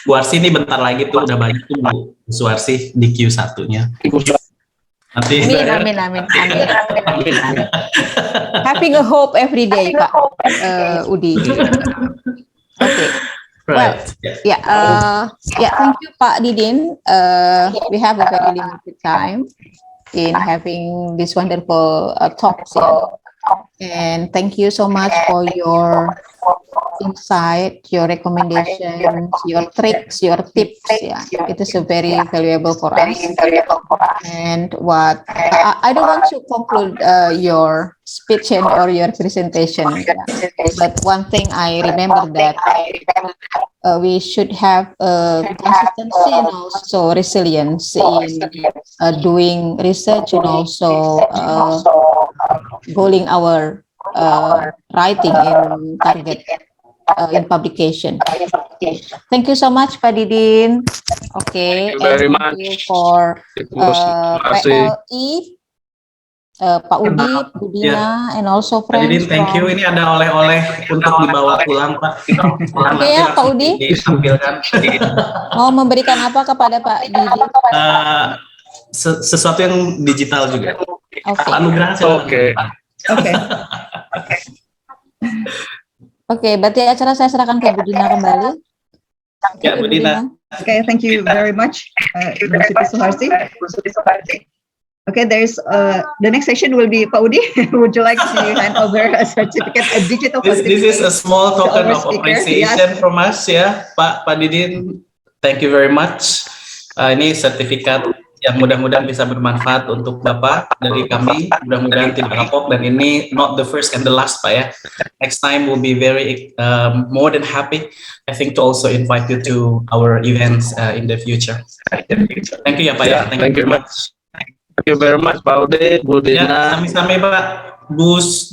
Bu Arsi ini bentar lagi tuh udah banyak tuh Bu Suarsi di Q1-nya. Nanti Amin. Having a hope every day Pak Udi. Okay. Well, thank you Pak Didin. We have a very limited time in having this wonderful talks here. And thank you so much for your insight, your recommendations, your tricks, your tips. Yeah, it is a very valuable for us. And what I don't want to conclude your speech or your presentation, but one thing I remember that we should have consistency and also resilience in doing research and also goaling our writing in target in publication. Thank you so much Pak Didin. Okay, thank you very much. Thank you for PLI, Pak Udi, Bu Dina, and also friends. Didin, thank you. Ini ada oleh-oleh untuk dibawa pulang Pak. Oke ya Pak Udi. Ditampilkan. Mau memberikan apa kepada Pak Didin? Sesuatu yang digital juga. Oke. Anugerah. Oke, berarti acara saya serahkan ke Bu Dina kembali. Ya, Bu Dina. Okay, thank you very much, Ibu Siti Suharsi. Okay, there's the next session will be Pak Udi. Would you like to hand over a certificate, a digital This is a certificate? small token our of speaker, appreciation from us ya, Pak Didin. Thank you very much. Ini sertifikat yang mudah-mudahan bisa bermanfaat untuk Bapak dari kami. Mudah-mudahan tidak kapok, dan ini not the first and the last, Pak ya. Next time we'll be very more than happy, I think, to also invite you to our events in the future. Thank you ya Pak ya. Thank you very much. Thank you very much, Pak Ude, Bu Ya, Dina. sami-sami Pak.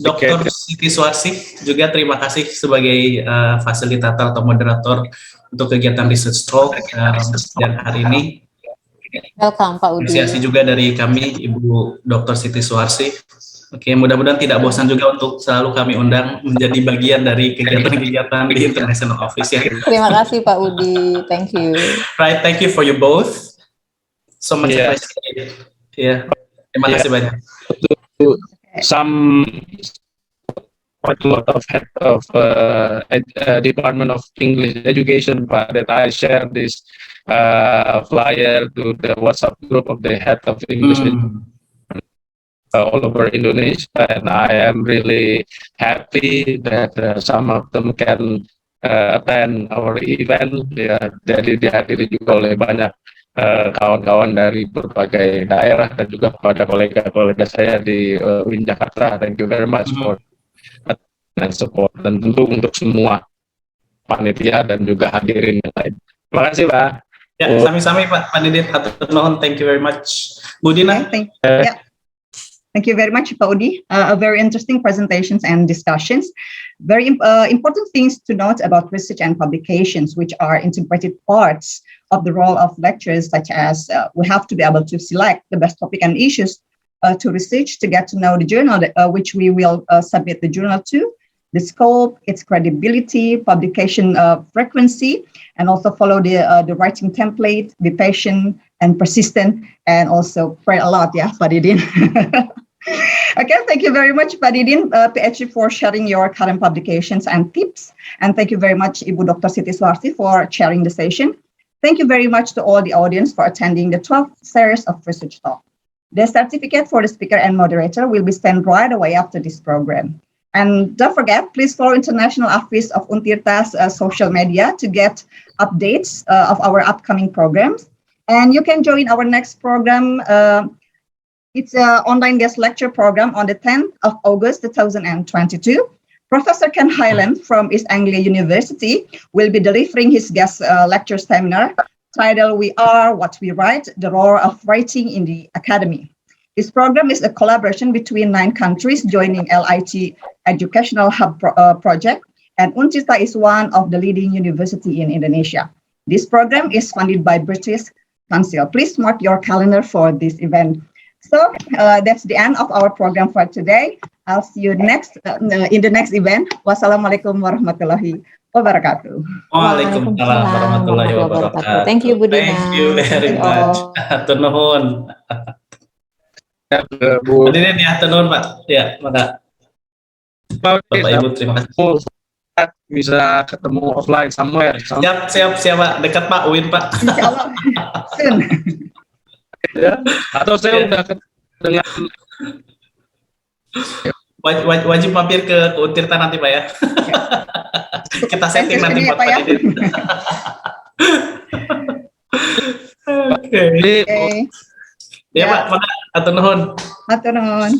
Dr. Siti Suarsi juga terima kasih sebagai fasilitator atau moderator untuk kegiatan research talk dan hari ini. Welcome Pak Udi. Apresiasi juga dari kami Ibu Dr. Siti Suarsi. Oke, mudah-mudahan tidak bosan juga untuk selalu kami undang menjadi bagian dari kegiatan-kegiatan di International Office ya. Terima kasih Pak Udi. Thank you. Right, thank you for you both. So much Yes. appreciated. Ya, terima kasih banyak. Some quite a lot of head of Department of English Education, but that I share this flyer to the WhatsApp group of the head of English all over Indonesia, and I am really happy that some of them can attend our event. Ya, jadi dihadiri juga oleh banyak kawan-kawan dari berbagai daerah dan juga kepada kolega-kolega saya di UIN Jakarta. Thank you very much for dan support, dan tentu untuk semua panitia dan juga hadirin yang lain. Terima kasih Pak. Ya, sami-sami Pak Didin. Hatur nuhun. Thank you very much. Bu Dina. Thank you very much, Pak Udi. A very interesting presentations and discussions. Very important things to note about research and publications, which are integrated parts of the role of lecturers, such as we have to be able to select the best topic and issues to research, to get to know the journal which we will submit the journal to, the scope, its credibility, publication frequency, and also follow the writing template, be patient and persistent, and also pray a lot, yeah, Pak Didin. Okay, thank you very much, Pak Didin, PhD, for sharing your current publications and tips. And thank you very much, Ibu Dr. Siti Suarsi, for chairing the session. Thank you very much to all the audience for attending the 12th series of Research Talk. The certificate for the speaker and moderator will be sent right away after this program. And don't forget, please follow International Office of Untirta's social media to get updates of our upcoming programs. And you can join our next program. It's an online guest lecture program on the 10th of August 2022. Professor Ken Highland from East Anglia University will be delivering his guest lecture seminar titled "We Are What We Write, the Role of Writing in the Academy." This program is a collaboration between 9 countries joining LIT Educational Hub project, and Untirta is one of the leading university in Indonesia. This program is funded by British Council. Please mark your calendar for this event. So that's the end of our program for today. I'll see you next in the next event. Wassalamualaikum warahmatullahi wabarakatuh. Waalaikumsalam warahmatullahi wabarakatuh. Thank you, Bu Dina. Thank you very much. Hatur nuhun. Bu Didin ya, hatur nuhun Pak. Ya, maka Bapak Ibu terima kasih. Bisa ketemu offline somewhere. Siap Pak. Dekat Pak, UIN Pak. Insyaallah soon. Ya. Atau saya udah dengan wajib mampir ke Untirta nanti Pak ya. Kita setting nanti Pak Didin. Oke. Okay. Ya Pak, maka hatur nuhun. Hatur nuhun.